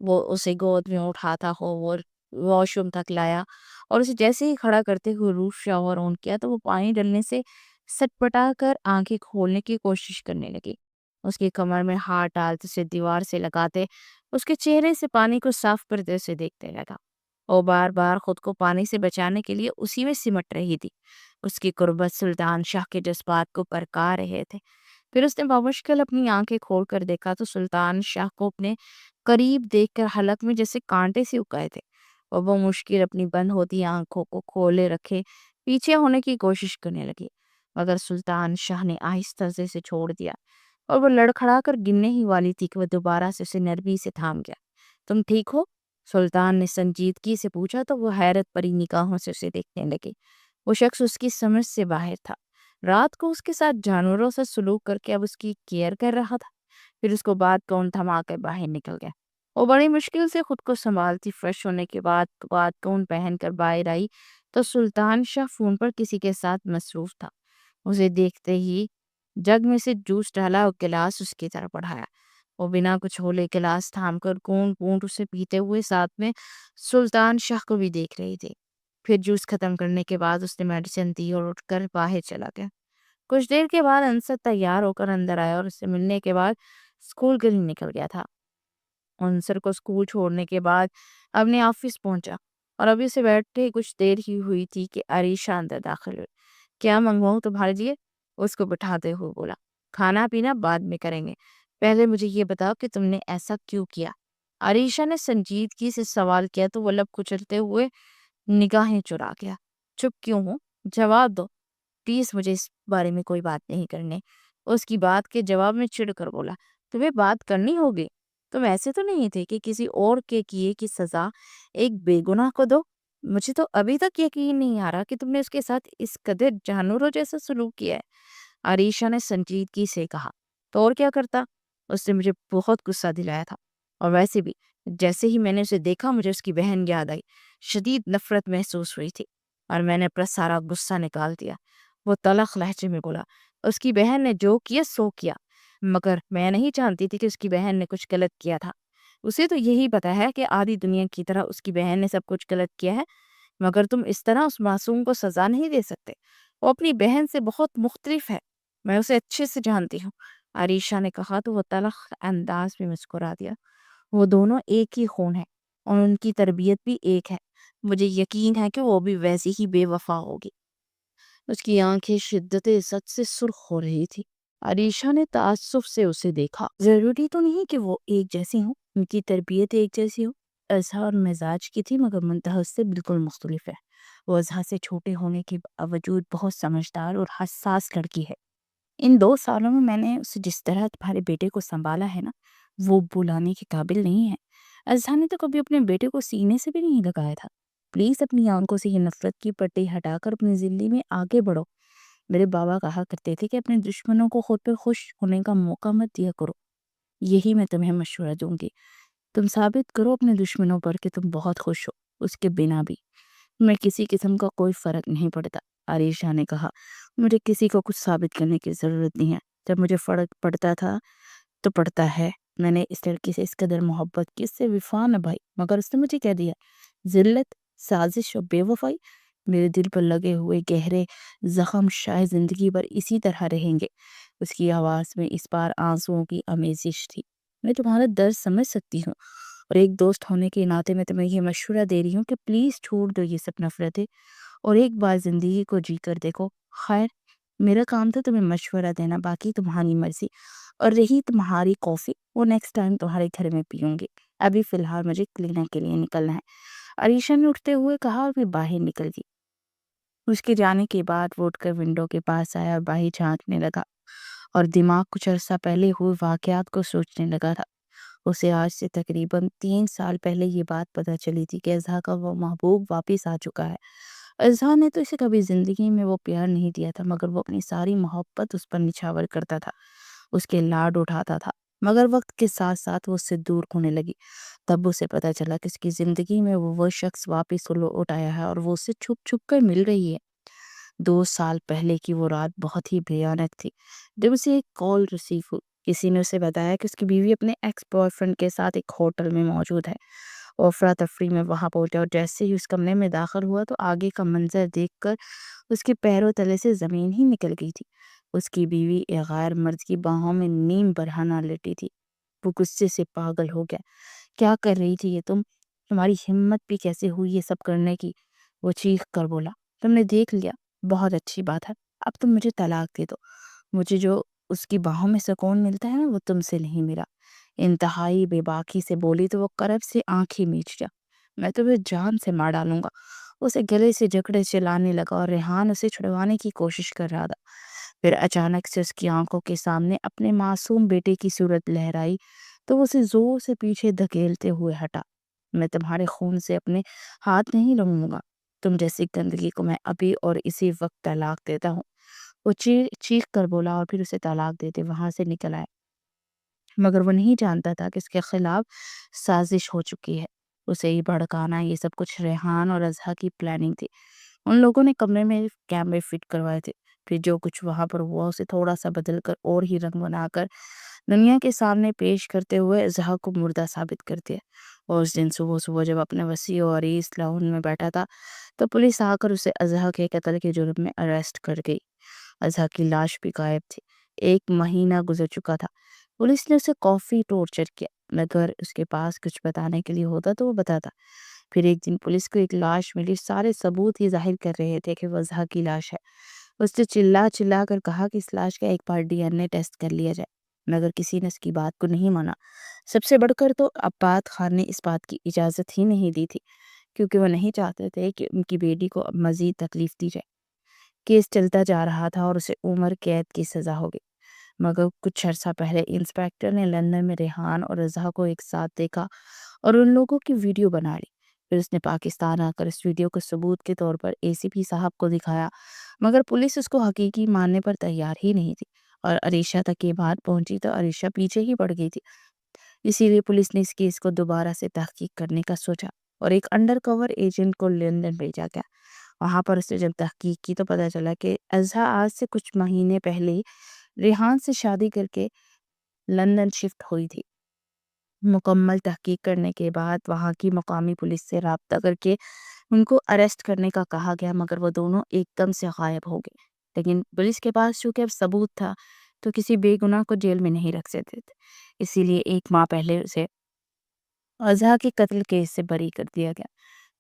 وہ اسے گود میں اٹھاتا ہو وہ واش روم تک لایا اور اسے جیسے ہی کھڑا کرتے ہوئے روف شاور آن کیا تو وہ پانی ڈلنے سے سٹ پٹا کر آنکھیں کھولنے کی کوشش کرنے لگی۔ اس کی کمر میں ہاتھ ڈالتے اسے دیوار سے لگاتے اس کے چہرے سے پانی کو صاف کرتے اسے دیکھتے لگا۔ وہ بار بار خود کو پانی سے بچانے کے لیے اسی میں سمٹ رہی تھی۔ اس کی قربت سلطان شاہ کے جذبات کو پرکا رہے تھے۔ پھر اس نے بمشکل اپنی آنکھیں کھول کر دیکھا تو سلطان شاہ کو اپنے قریب دیکھ کر حلق میں جیسے کانٹے سے اکائے تھے۔ وہ بمشکل اپنی بند ہوتی آنکھوں کو کھولے رکھے پیچھے ہونے کی کوشش کرنے لگی، مگر سلطان شاہ نے آہستہ سے اسے چھوڑ دیا اور وہ لڑکھڑا کر گرنے ہی والی تھی کہ وہ دوبارہ سے اسے نرمی سے تھام گیا۔ تم ٹھیک ہو؟ سلطان نے سنجیدگی سے پوچھا تو وہ حیرت بھری نگاہوں سے اسے دیکھنے لگے۔ وہ شخص اس کی سمجھ سے باہر تھا۔ رات کو اس کے ساتھ جانوروں سے سلوک کر کے اب اس کی کیئر کر رہا تھا۔ پھر اس کو بات کون تھما کر باہر نکل گیا۔ وہ بڑی مشکل سے خود کو سنبھالتی فریش ہونے کے بعد بات کون پہن کر باہر آئی تو سلطان شاہ فون پر کسی کے ساتھ مصروف تھا۔ اسے دیکھتے ہی جگ میں سے جوس ڈالا اور گلاس اس کی طرف بڑھایا۔ وہ بنا کچھ ہولے گلاس تھام کر گونٹ گونٹ اسے پیتے ہوئے ساتھ میں سلطان شاہ کو بھی دیکھ رہی تھی۔ پھر جوس ختم کرنے کے بعد اس نے میڈیسن دی اور اٹھ کر باہر چلا گیا۔ کچھ دیر کے بعد انصر تیار ہو کر اندر آیا اور اس سے ملنے کے بعد اسکول کے لیے نکل گیا تھا۔ انصر کو اسکول چھوڑنے کے بعد اپنے آفس پہنچا اور ابھی سے بیٹھے کچھ دیر ہی ہوئی تھی کہ عریشہ اندر داخل ہوئی۔ کیا منگواؤں تمہارے لیے؟ اس کو بٹھاتے ہوئے بولا۔ کھانا پینا بعد میں کریں گے، پہلے مجھے یہ بتاؤ کہ تم نے ایسا کیوں کیا؟ عریشہ نے سنجیدگی سے سوال کیا تو وہ لب کچلتے ہوئے نگاہیں چرا گیا۔ چپ کیوں ہوں؟ جواب دو پلیز، مجھے اس بارے میں کوئی بات نہیں کرنے۔ اس کی بات کے جواب میں چڑ کر بولا، تمہیں بات کرنی ہوگی، تم ایسے تو نہیں تھے کہ کسی اور کے کیے کی سزا ایک بے گناہ کو دو۔ مجھے تو ابھی تک یقین نہیں آ رہا کہ تم نے اس کے ساتھ اس قدر جانوروں جیسا سلوک کیا ہے۔ عریشہ نے سنجیدگی سے کہا، تو اور کیا کرتا؟ اس نے مجھے بہت غصہ دلایا تھا، اور ویسے بھی جیسے ہی میں نے اسے دیکھا مجھے اس کی بہن یاد آئی، شدید نفرت محسوس ہوئی تھی اور میں نے اپنا سارا غصہ نکال دیا۔ وہ تلخ لہجے میں بولا، اس کی بہن نے جو کیا سو کیا، مگر میں نہیں جانتی تھی کہ اس کی بہن نے کچھ غلط کیا تھا۔ اسے تو یہی پتا ہے کہ آدھی دنیا کی طرح اس کی بہن نے سب کچھ غلط کیا ہے، مگر تم اس طرح اس معصوم کو سزا نہیں دے سکتے۔ وہ اپنی بہن سے بہت مختلف ہے، میں اسے اچھے سے جانتی ہوں، عریشہ نے کہا تو وہ تلخ انداز میں مسکرا دیا۔ وہ دونوں ایک ہی خون ہے اور ان کی تربیت بھی ایک ہے، مجھے یقین ہے کہ وہ بھی ویسی ہی بے وفا ہوگی۔ اس کی آنکھیں شدت عزت سے سرخ ہو رہی تھی۔ عریشہ نے تعصب سے اسے دیکھا۔ ضروری تو نہیں کہ وہ ایک جیسی ہوں، ان کی تربیت ایک جیسی ہو۔ اظہار مزاج کی تھی مگر منتہا سے بالکل مختلف ہے۔ وہ اظہار سے چھوٹے ہونے کے باوجود بہت سمجھدار اور حساس لڑکی ہے۔ ان 2 سالوں میں نے اسے جس طرح تمہارے بیٹے کو سنبھالا ہے نا، وہ بلانے کے قابل نہیں ہے۔ اظہار نے تو کبھی اپنے بیٹے کو سینے سے بھی نہیں لگایا تھا۔ پلیز اپنی آنکھوں سے یہ نفرت کی پٹی ہٹا کر اپنی زندگی میں آگے بڑھو۔ میرے بابا کہا کرتے تھے کہ اپنے دشمنوں کو خود پہ خوش ہونے کا موقع مت دیا کرو۔ یہی میں تمہیں مشورہ دوں گی۔ تم ثابت کرو اپنے دشمنوں پر کہ تم بہت خوش ہو، اس کے بنا بھی میں کسی قسم کا کوئی فرق نہیں پڑتا۔ عریشہ نے کہا، مجھے کسی کو کچھ ثابت کرنے کی ضرورت نہیں ہے۔ جب مجھے فرق پڑتا تھا تو پڑتا ہے۔ میں نے اس لڑکی سے اس قدر محبت کی، اس سے وفا نبھائی، مگر اس نے مجھے کہہ دیا ذلت، سازش اور بے وفائی۔ میرے دل پر لگے ہوئے گہرے زخم شاید زندگی بھر اسی طرح رہیں گے۔ اس کی آواز میں اس بار آنسوؤں کی آمیزش تھی۔ میں تمہارا درد سمجھ سکتی ہوں اور ایک دوست ہونے کے ناطے میں تمہیں یہ مشورہ دے رہی ہوں کہ پلیز چھوڑ دو یہ سب نفرتیں اور ایک بار زندگی کو جی کر دیکھو۔ خیر، میرا کام تھا تمہیں مشورہ دینا، باقی تمہاری مرضی۔ اور رہی تمہاری کافی، وہ نیکسٹ ٹائم تمہارے گھر میں پیوں گی، ابھی فی الحال مجھے کلینک کے لیے نکلنا ہے۔ عریشہ نے اٹھتے ہوئے کہا اور پھر باہر نکل گئی۔ اس کے جانے کے بعد وہ اٹھ کر ونڈو کے پاس آیا اور باہر جھانکنے لگا اور دماغ کچھ عرصہ پہلے ہوئے واقعات کو سوچنے لگا تھا۔ اسے آج سے تقریباً 3 سال پہلے یہ بات پتہ چلی تھی کہ اظہار کا وہ محبوب واپس آ چکا ہے۔ اظہار نے تو اسے کبھی زندگی میں وہ پیار نہیں دیا تھا، مگر وہ اپنی ساری محبت اس پر نچھاور کرتا تھا، اس کے لاڈ اٹھاتا تھا، مگر وقت کے ساتھ ساتھ وہ اس سے دور ہونے لگی۔ تب اسے پتہ چلا کہ اس کی زندگی میں وہ شخص واپس لوٹ آیا ہے اور وہ اسے چھپ چھپ کر مل رہی ہے۔ 2 سال پہلے کی وہ رات بہت ہی بھیانک تھی جب اسے ایک کال ریسیو ہوئی۔ کسی نے اسے بتایا کہ اس کی بیوی اپنے ایکس بوائے فرینڈ کے ساتھ ایک ہوٹل میں موجود ہے۔ وہ افراتفری میں وہاں پہنچا اور جیسے ہی اس کمرے میں داخل ہوا تو آگے کا منظر دیکھ کر اس کے پیروں تلے سے زمین ہی نکل گئی تھی۔ اس کی بیوی ایک غیر مرد کی باہوں میں نیم برہنہ لیٹی تھی۔ وہ غصے سے پاگل ہو گیا۔ کیا کر رہی تھی یہ تم؟ تمہاری ہمت بھی کیسے ہوئی یہ سب کرنے کی؟ وہ چیخ کر بولا، تم نے دیکھ لیا، بہت اچھی بات ہے، اب تم مجھے طلاق دے دو۔ مجھے جو اس کی باہوں میں سکون ملتا ہے نا وہ تم سے نہیں ملا۔ انتہائی بے باکی سے بولی تو وہ کرب سے آنکھیں میچ گیا۔ میں تمہیں جان سے مار ڈالوں گا۔ اسے گلے سے جکڑے چلانے لگا اور ریحان اسے چھڑوانے کی کوشش کر رہا تھا۔ پھر اچانک سے اس کی آنکھوں کے سامنے اپنے معصوم بیٹے کی صورت لہرائی تو وہ اسے زور سے پیچھے دھکیلتے ہوئے ہٹا۔ میں تمہارے خون سے اپنے ہاتھ نہیں لگوں گا۔ تم جیسی گندگی کو میں ابھی اور اسی وقت طلاق دیتا ہوں۔ وہ چیخ کر بولا اور پھر اسے طلاق دیتے وہاں سے نکل آیا، مگر وہ نہیں جانتا تھا کہ اس کے خلاف سازش ہو چکی ہے۔ اسے یہ بھڑکانا، یہ سب کچھ ریحان اور اظہار کی پلاننگ تھی۔ ان لوگوں نے کمرے میں کیمرے فٹ کروائے تھے، پھر جو کچھ وہاں پر ہوا اسے تھوڑا سا بدل کر اور ہی رنگ بنا کر دنیا کے سامنے پیش کرتے ہوئے اظہار کو مردہ ثابت کر دیا۔ اور اس دن صبح جب اپنے وسیع و عریض لاؤنج میں بیٹھا تھا تو پولیس آ کر اسے اظہار کے قتل کے جرم میں اریسٹ کر گئی۔ اظہار کی لاش بھی غائب تھی۔ 1 مہینہ گزر چکا تھا۔ پولیس نے اسے کافی ٹارچر کیا، مگر اس کے پاس کچھ بتانے کے لیے ہوتا تو وہ بتاتا۔ پھر ایک دن پولیس کو ایک لاش ملی، سارے ثبوت ہی ظاہر کر رہے تھے کہ وہ اظہار کی لاش ہے۔ اس نے چلا چلا کر کہا کہ اس لاش کا ایک بار DNA ٹیسٹ کر لیا جائے، مگر کسی نے اس کی بات کو نہیں مانا۔ سب سے بڑھ کر تو عباد خان نے اس بات کی اجازت ہی نہیں دی تھی، کیونکہ وہ نہیں چاہتے تھے کہ ان کی بیٹی کو اب مزید تکلیف دی جائے۔ کیس چلتا جا رہا تھا اور اسے عمر قید کی سزا ہو گئی، مگر کچھ عرصہ پہلے انسپیکٹر نے لندن میں ریحان اور اظہار کو ایک ساتھ دیکھا اور ان لوگوں کی ویڈیو بنا لی۔ پھر اس نے پاکستان آ کر اس ویڈیو کو ثبوت کے طور پر ACP صاحب کو دکھایا، مگر پولیس اس کو حقیقی ماننے پر تیار ہی نہیں تھی۔ اور عریشہ تک یہ بات پہنچی تو عریشہ پیچھے ہی پڑ گئی تھی۔ اسی لیے پولیس نے اس کیس کو دوبارہ سے تحقیق کرنے کا سوچا اور ایک انڈر کور ایجنٹ کو لندن بھیجا گیا۔ وہاں پر اس نے جب تحقیق کی تو پتہ چلا کہ اضحیٰ آج سے کچھ مہینے پہلے ریحان سے شادی کر کے لندن شفٹ ہوئی تھی۔ مکمل تحقیق کرنے کے بعد وہاں کی مقامی پولیس سے رابطہ کر کے ان کو اریسٹ کرنے کا کہا گیا، مگر وہ دونوں ایک دم سے غائب ہو گئے۔ لیکن پولیس کے پاس چونکہ اب ثبوت تھا تو کسی بے گناہ کو جیل میں نہیں رکھ سکتے تھے، اسی لیے 1 ماہ پہلے اسے اضحیٰ کے قتل کیس سے بری کر دیا گیا۔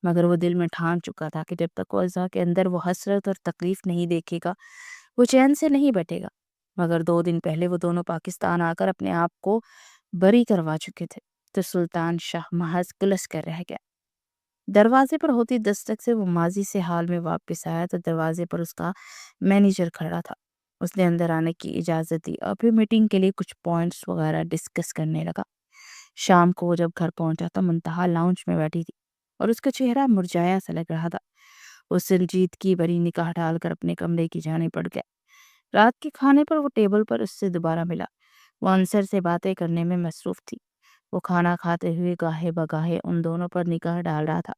مگر وہ دل میں ٹھان چکا تھا کہ جب تک وہ اضحیٰ کے اندر وہ حسرت اور تکلیف نہیں دیکھے گا وہ چین سے نہیں بیٹھے گا۔ مگر 2 دن پہلے وہ دونوں پاکستان آ کر اپنے آپ کو بری کروا چکے تھے تو سلطان شاہ محض کلس کر رہ گیا۔ دروازے پر ہوتی دستک سے وہ ماضی سے حال میں واپس آیا تو دروازے پر اس کا مینیجر کھڑا تھا۔ اس نے اندر آنے کی اجازت دی اور پھر میٹنگ کے لیے کچھ پوائنٹس وغیرہ ڈسکس کرنے لگا۔ شام کو وہ جب گھر پہنچا تو منتہا لاؤنج میں بیٹھی تھی اور اس کا چہرہ مرجھایا سا لگ رہا تھا۔ وہ سنجیدگی بری نگاہ ڈال کر اپنے کمرے کی جانب بڑھ گیا۔ رات کے کھانے پر وہ ٹیبل پر اس سے دوبارہ ملا۔ وہ انصر سے باتیں کرنے میں مصروف تھی۔ وہ کھانا کھاتے ہوئے گاہے بگاہے ان دونوں پر نگاہ ڈال رہا تھا۔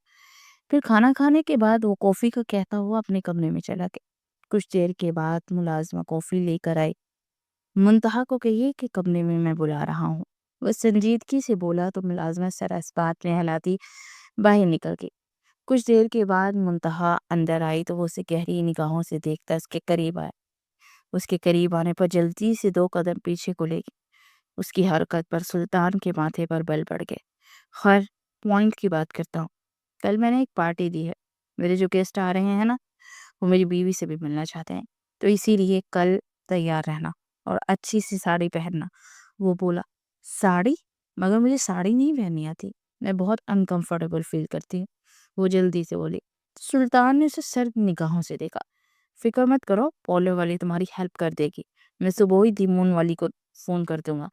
پھر کھانا کھانے کے بعد وہ کافی کا کہتا ہوا اپنے کمرے میں چلا گیا۔ کچھ دیر کے بعد ملازمہ کافی لے کر آئی۔ منتہا کو کہیے کہ کمرے میں میں بلا رہا ہوں، وہ سنجیدگی سے بولا تو ملازمہ سر اس بات میں ہلاتی باہر نکل گئی۔ کچھ دیر کے بعد منتہا اندر آئی تو وہ اسے گہری نگاہوں سے دیکھتا اس کے قریب آیا۔ اس کے قریب آنے پر جلدی سے 2 قدم پیچھے کو لے گئی۔ اس کی حرکت پر سلطان کے ماتھے پر بل پڑ گئے۔ خیر پوائنٹ کی بات کرتا ہوں، کل میں نے ایک پارٹی دی ہے، میرے جو گیسٹ آ رہے ہیں نا وہ میری بیوی سے بھی ملنا چاہتے ہیں، تو اسی لیے کل تیار رہنا اور اچھی سی ساڑی پہننا۔ وہ بولا ساڑی؟ مگر مجھے ساڑی نہیں پہننی آتی، میں بہت انکمفرٹیبل فیل کرتی ہوں، وہ جلدی سے بولی۔ سلطان نے اسے سرد نگاہوں سے دیکھا۔ فکر مت کرو، پولو والی تمہاری ہیلپ کر دے گی، میں صبح ہی دیمون والی کو فون کر دوں گا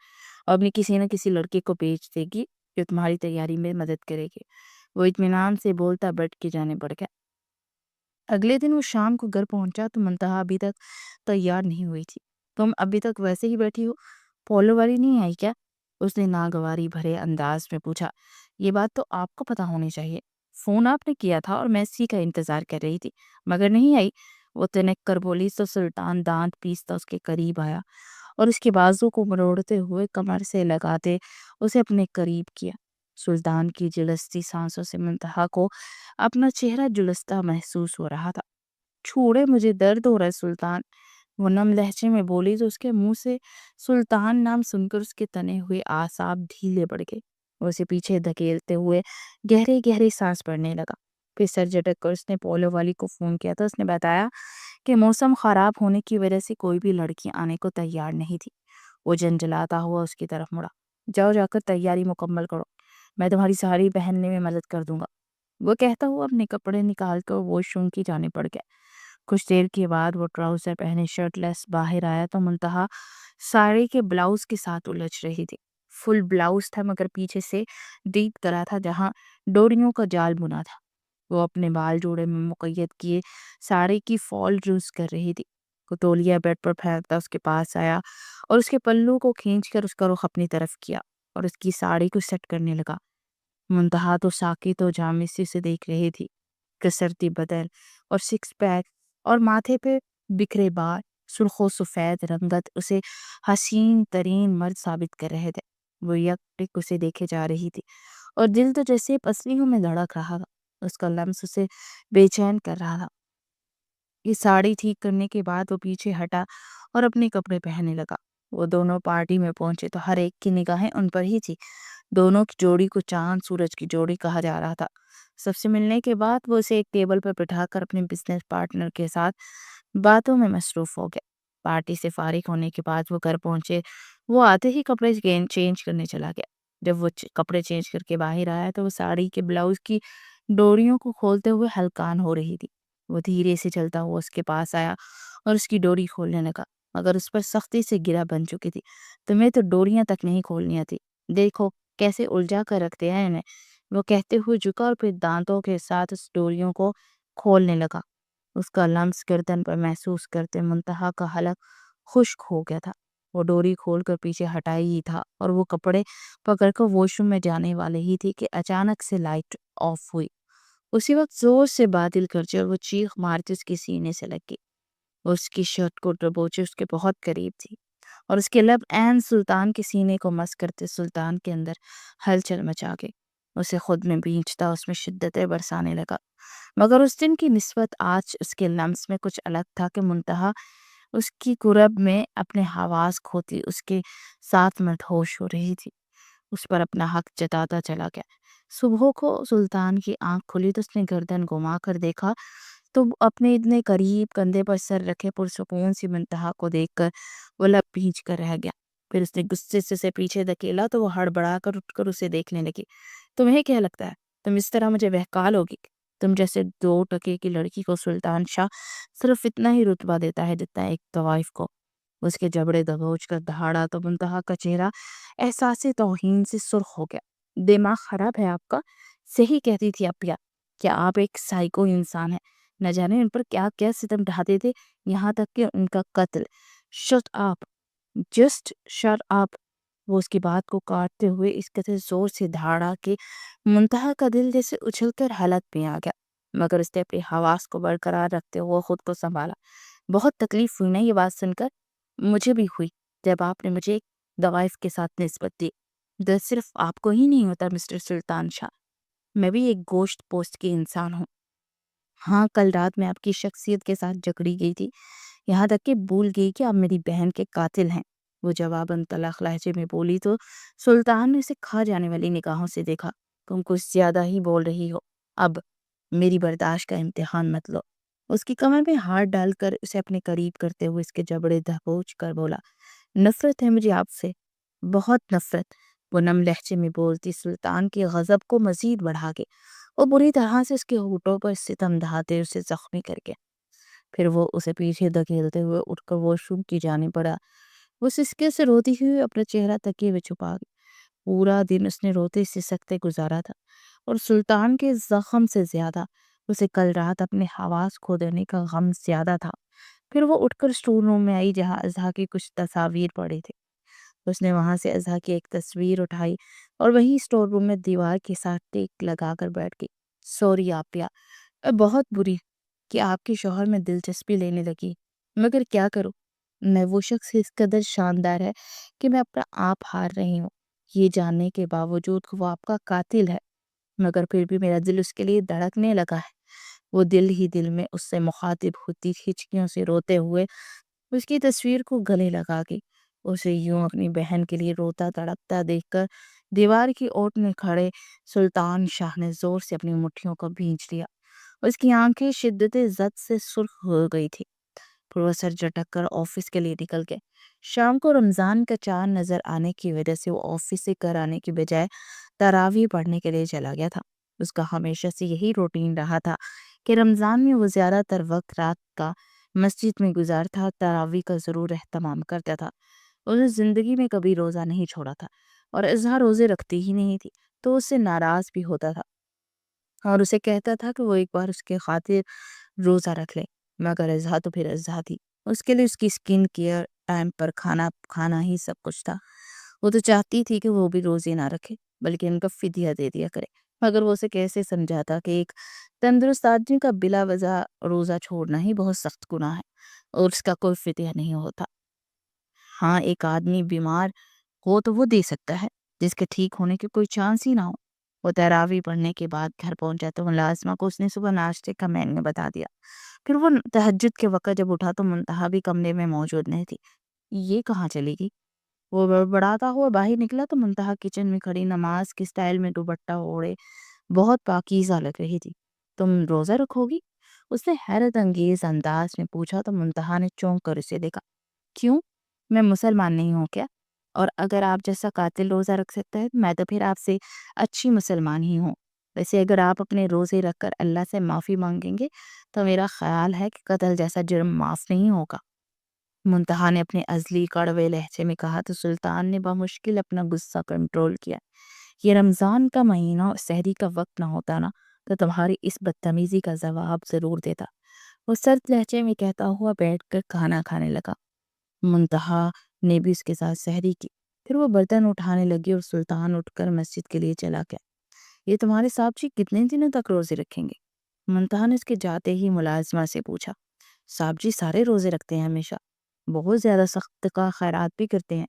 اور اپنی کسی نہ کسی لڑکے کو بھیج دے گی جو تمہاری تیاری میں مدد کرے گی۔ وہ اطمینان سے بولتا بیٹھ کے جانے بڑھ گیا۔ اگلے دن وہ شام کو گھر پہنچا تو منتہا ابھی تک تیار نہیں ہوئی تھی۔ تم ابھی تک ویسے ہی بیٹھی ہو، پولو والی نہیں آئی کیا؟ اس نے ناگواری بھرے انداز میں پوچھا۔ یہ بات تو آپ کو پتا ہونی چاہیے، فون آپ نے کیا تھا اور میں اسی کا انتظار کر رہی تھی، مگر نہیں آئی، وہ تنک کر بولی۔ تو سلطان دانت پیستا اس کے قریب آیا اور اس کے بازو کو مروڑتے ہوئے کمر سے لگاتے اسے اپنے قریب کیا۔ سلطان کی جلستی سانسوں سے منتہا کو اپنا چہرہ جلستا محسوس ہو رہا تھا۔ چھوڑے، مجھے درد ہو رہا ہے سلطان، وہ نم لہجے میں بولی تو اس کے منہ سے سلطان نام سن کر اس کے تنے ہوئے اعصاب ڈھیلے پڑ گئے۔ وہ اسے پیچھے دھکیلتے ہوئے گہرے گہرے سانس پڑنے لگا۔ پھر سر جھٹک کر اس نے پولو والی کو فون کیا تو اس نے بتایا کہ موسم خراب ہونے کی وجہ سے کوئی بھی لڑکی آنے کو تیار نہیں تھی۔ وہ جنجلاتا ہوا اس کی طرف مڑا۔ جاؤ جا کر تیاری مکمل کرو، میں تمہاری ساڑی پہننے میں مدد کر دوں گا، وہ کہتا ہوا اپنے کپڑے نکال کر واش روم کی جانب بڑھ گیا۔ کچھ دیر کے بعد وہ ٹراؤزر پہنے شرٹ لیس باہر آیا تو منتہا ساڑی کے بلاؤز کے ساتھ الجھ رہی تھی۔ فل بلاؤز تھا مگر پیچھے سے ڈیپ گلا تھا جہاں ڈوریوں کا جال بنا تھا۔ وہ اپنے بال جوڑے میں مقید کیے ساڑی کی فال یوز کر رہی تھی۔ وہ تولیہ بیڈ پر پھینکتا اس کے پاس آیا اور اس کے پلو کو کھینچ کر اس کا رخ اپنی طرف کیا اور اس کی ساڑی کو سیٹ کرنے لگا۔ منتہا تو ساکت و جامسی سے دیکھ رہی تھی۔ کسرتی بدن اور سکس پیک اور ماتھے پہ بکھرے بال، سرخ و سفید رنگت اسے حسین ترین مرد ثابت کر رہے تھے۔ وہ یک ٹک اسے دیکھے جا رہی تھی اور دل تو جیسے پسلیوں میں دھڑک رہا تھا۔ اس کا لمس اسے بے چین کر رہا تھا۔ یہ ساڑی ٹھیک کرنے کے بعد وہ پیچھے ہٹا اور اپنے کپڑے پہننے لگا۔ وہ دونوں پارٹی میں پہنچے تو ہر ایک کی نگاہیں ان پر ہی تھی۔ دونوں کی جوڑی کو چاند سورج کی جوڑی کہا جا رہا تھا۔ سب سے ملنے کے بعد وہ اسے ایک ٹیبل پر بٹھا کر اپنے بزنس پارٹنر کے ساتھ باتوں میں مصروف ہو گیا۔ پارٹی سے فارغ ہونے کے بعد وہ گھر پہنچے۔ وہ آتے ہی کپڑے چینج کرنے چلا گیا۔ جب وہ کپڑے چینج کر کے باہر آیا تو وہ ساڑی کے بلاؤز کی ڈوریوں کو کھولتے ہوئے ہلکان ہو رہی تھی۔ وہ دھیرے سے چلتا ہوا اس کے پاس آیا اور اس کی ڈوری کھولنے لگا، مگر اس پر سختی سے گرا بن چکی تھی۔ تمہیں تو ڈوریاں تک نہیں کھولنی آتی، دیکھو کیسے الجھا کر رکھتے ہیں انہیں، وہ کہتے ہوئے جھکا اور پھر دانتوں کے ساتھ اس ڈوریوں کو کھولنے لگا۔ اس کا لمس گردن پر محسوس کرتے منتہا کا حلق خشک ہو گیا تھا۔ وہ ڈوری کھول کر پیچھے ہٹائی ہی تھا اور وہ کپڑے پکڑ کر واش روم میں جانے والے ہی تھی کہ اچانک سے لائٹ آف ہوئی۔ اسی وقت زور سے بادل گرجے اور وہ چیخ مارتی اس کے سینے سے لگ گئی۔ اس کی شرٹ کو دبوچے اس کے بہت قریب تھی اور اس کے لب عین سلطان کے سینے کو مس کرتے سلطان کے اندر ہلچل مچا گئی۔ اسے خود میں بھینچتا اس میں شدتیں برسانے لگا، مگر اس دن کی نسبت آج اس کے لمس میں کچھ الگ تھا کہ منتہا اس کی قرب میں اپنے حواس کھوتی اس کے ساتھ مدہوش ہو رہی تھی، اس پر اپنا حق جتاتا چلا گیا۔ صبح کو سلطان کی آنکھ کھلی تو اس نے گردن گھما کر دیکھا تو اپنے اتنے قریب کندھے پر سر رکھے پرسکون سی منتہا کو دیکھ کر وہ لب بھینچ کر رہ گیا۔ پھر اس نے غصے سے اسے پیچھے دھکیلا تو وہ ہڑبڑا کر اٹھ کر اسے دیکھنے لگی۔ تمہیں کیا لگتا ہے تم اس طرح مجھے بہکا لوگی؟ تم جیسے 2 ٹکے کی لڑکی کو سلطان شاہ صرف اتنا ہی رتبہ دیتا ہے جتنا ایک طوائف کو۔ اس کے جبڑے دبوچ کر دہاڑا تو منتہا کا چہرہ احساس توہین سے سرخ ہو گیا۔ دماغ خراب ہے آپ کا؟ صحیح کہتی تھی اپیا، کیا آپ ایک سائیکو انسان ہیں؟ نہ جانے ان پر کیا کیا ستم ڈھاتے تھے، یہاں تک کہ ان کا قتل۔ شٹ آپ، جسٹ شٹ آپ۔ وہ اس کی بات کو کاٹتے ہوئے اس قدر زور سے دھاڑا کہ منتہا کا دل جیسے اچھل کر حالت میں آ گیا، مگر اس نے اپنے حواس کو برقرار رکھتے ہوئے خود کو سنبھالا۔ بہت تکلیف ہوئی نا یہ بات سن کر؟ مجھے بھی ہوئی جب آپ نے مجھے ایک دوائف کے ساتھ نسبت دی۔ دل صرف آپ کو ہی نہیں ہوتا مسٹر سلطان شاہ، میں بھی ایک گوشت پوست کی انسان ہوں۔ ہاں، کل رات میں آپ کی شخصیت کے ساتھ جکڑی گئی تھی، یہاں تک کہ بھول گئی کہ آپ میری بہن کے قاتل ہیں۔ وہ جواباً تلخ لہجے میں بولی تو سلطان نے اسے کھا جانے والی نگاہوں سے دیکھا۔ تم کچھ زیادہ ہی بول رہی ہو، اب میری برداشت کا امتحان مت لو۔ اس کی کمر میں ہاتھ ڈال کر اسے اپنے قریب کرتے ہوئے اس کے جبڑے دبوچ کر بولا، نفرت ہے مجھے آپ سے، بہت نفرت۔ وہ نم لہجے میں بولتی سلطان کے غضب کو مزید بڑھا کے وہ بری طرح سے اس کے ہونٹوں پر ستم ڈھاتے اسے زخمی کر گیا۔ پھر وہ اسے پیچھے دھکیلتے ہوئے اٹھ کر واش روم کی جانب بڑھا۔ وہ سسکے سے روتی ہوئی اپنا چہرہ تکیے میں چھپا گئی۔ پورا دن اس نے روتے سسکتے گزارا تھا اور سلطان کے زخم سے زیادہ اسے کل رات اپنے حواس کھو دینے کا غم زیادہ تھا۔ پھر وہ اٹھ کر اسٹور روم میں آئی جہاں اضحیٰ کی کچھ تصاویر پڑے تھے۔ اس نے وہاں سے اضحیٰ کی ایک تصویر اٹھائی اور وہی اسٹور روم میں دیوار کے ساتھ ٹیک لگا کر بیٹھ گئی۔ سوری آپیا، بہت بری کہ آپ کے شوہر میں دلچسپی لینے لگی، مگر کیا کروں، میں وہ شخص اس قدر شاندار ہے کہ میں اپنا آپ ہار رہی ہوں، یہ جاننے کے باوجود کہ وہ آپ کا قاتل ہے، مگر پھر بھی میرا دل اس کے لیے دھڑکنے لگا ہے۔ وہ دل ہی دل میں اس سے مخاطب ہوتی ہچکیوں سے روتے ہوئے اس کی تصویر کو گلے لگا گئی۔ اسے یوں اپنی بہن کے لیے روتا تڑپتا دیکھ کر دیوار کی اوٹ میں کھڑے سلطان شاہ نے زور سے اپنی مٹھیوں کو بھینچ لیا۔ اس کی آنکھیں شدت زد سے سرخ ہو گئی تھی۔ پھر وہ سر جھٹک کر آفس کے لیے نکل گئے۔ شام کو رمضان کا چاند نظر آنے کی وجہ سے وہ آفس سے گھر آنے کی بجائے تراویح پڑھنے کے لیے چلا گیا تھا۔ اس کا ہمیشہ سے یہی روٹین رہا تھا کہ رمضان میں وہ زیادہ تر وقت رات کا مسجد میں گزارتا، تراویح کا ضرور اہتمام کرتا تھا۔ اس نے زندگی میں کبھی روزہ نہیں چھوڑا تھا اور اضحیٰ روزے رکھتی ہی نہیں تھی تو اس سے ناراض بھی ہوتا تھا اور اسے کہتا تھا کہ وہ ایک بار اس کے خاطر روزہ رکھ لے، مگر اضحیٰ تو پھر اضحیٰ تھی۔ اس کے لیے اس کی سکن کیئر، ٹائم پر کھانا کھانا ہی سب کچھ تھا۔ وہ تو چاہتی تھی کہ وہ بھی روزے نہ رکھے بلکہ ان کا فدیہ دے دیا کرے، مگر وہ اسے کیسے سمجھاتا کہ ایک تندرست آدمی کا بلا وجہ روزہ چھوڑنا ہی بہت سخت گناہ ہے اور اس کا کوئی فدیہ نہیں ہوتا۔ ہاں، ایک آدمی بیمار ہو تو وہ دے سکتا ہے جس کے ٹھیک ہونے کے کوئی چانس ہی نہ ہو۔ وہ تراویح پڑھنے کے بعد گھر پہنچا تو ملازمہ کو اس نے صبح ناشتے کا مینیو بتا دیا۔ پھر وہ تہجد کے وقت جب اٹھا تو منتہا بھی کمرے میں موجود نہیں تھی۔ یہ کہاں چلی گئی؟ وہ بڑبڑاتا ہوا باہر نکلا تو منتہا کچن میں کھڑی نماز کے سٹائل میں دوپٹہ اوڑھے بہت پاکیزہ لگ رہی تھی۔ تم روزہ رکھو گی؟ اس نے حیرت انگیز انداز میں پوچھا تو منتہا نے چونک کر اسے دیکھا۔ کیوں؟ میں مسلمان نہیں ہوں کیا؟ اور اگر آپ جیسا قاتل روزہ رکھ سکتا ہے میں تو پھر آپ سے اچھی مسلمان ہی ہوں۔ ویسے اگر آپ اپنے روزے رکھ کر اللہ سے معافی مانگیں گے تو میرا خیال ہے کہ قتل جیسا جرم معاف نہیں ہوگا۔ منتہا نے اپنے ازلی کڑوے لہجے میں کہا تو سلطان نے بمشکل اپنا غصہ کنٹرول کیا۔ یہ رمضان کا مہینہ اور سحری کا وقت نہ ہوتا نا تو تمہاری اس بدتمیزی کا جواب ضرور دیتا۔ وہ سرد لہجے میں کہتا ہوا بیٹھ کر کھانا کھانے لگا۔ منتہا نے بھی اس کے ساتھ سحری کی۔ پھر وہ برتن اٹھانے لگی اور سلطان اٹھ کر مسجد کے لیے چلا گیا۔ یہ تمہارے صاحب جی کتنے دنوں تک روزے رکھیں گے؟ منتہا نے اس کے جاتے ہی ملازمہ سے پوچھا۔ صاحب جی سارے روزے رکھتے ہیں ہمیشہ، بہت زیادہ سخت کا خیرات بھی کرتے ہیں،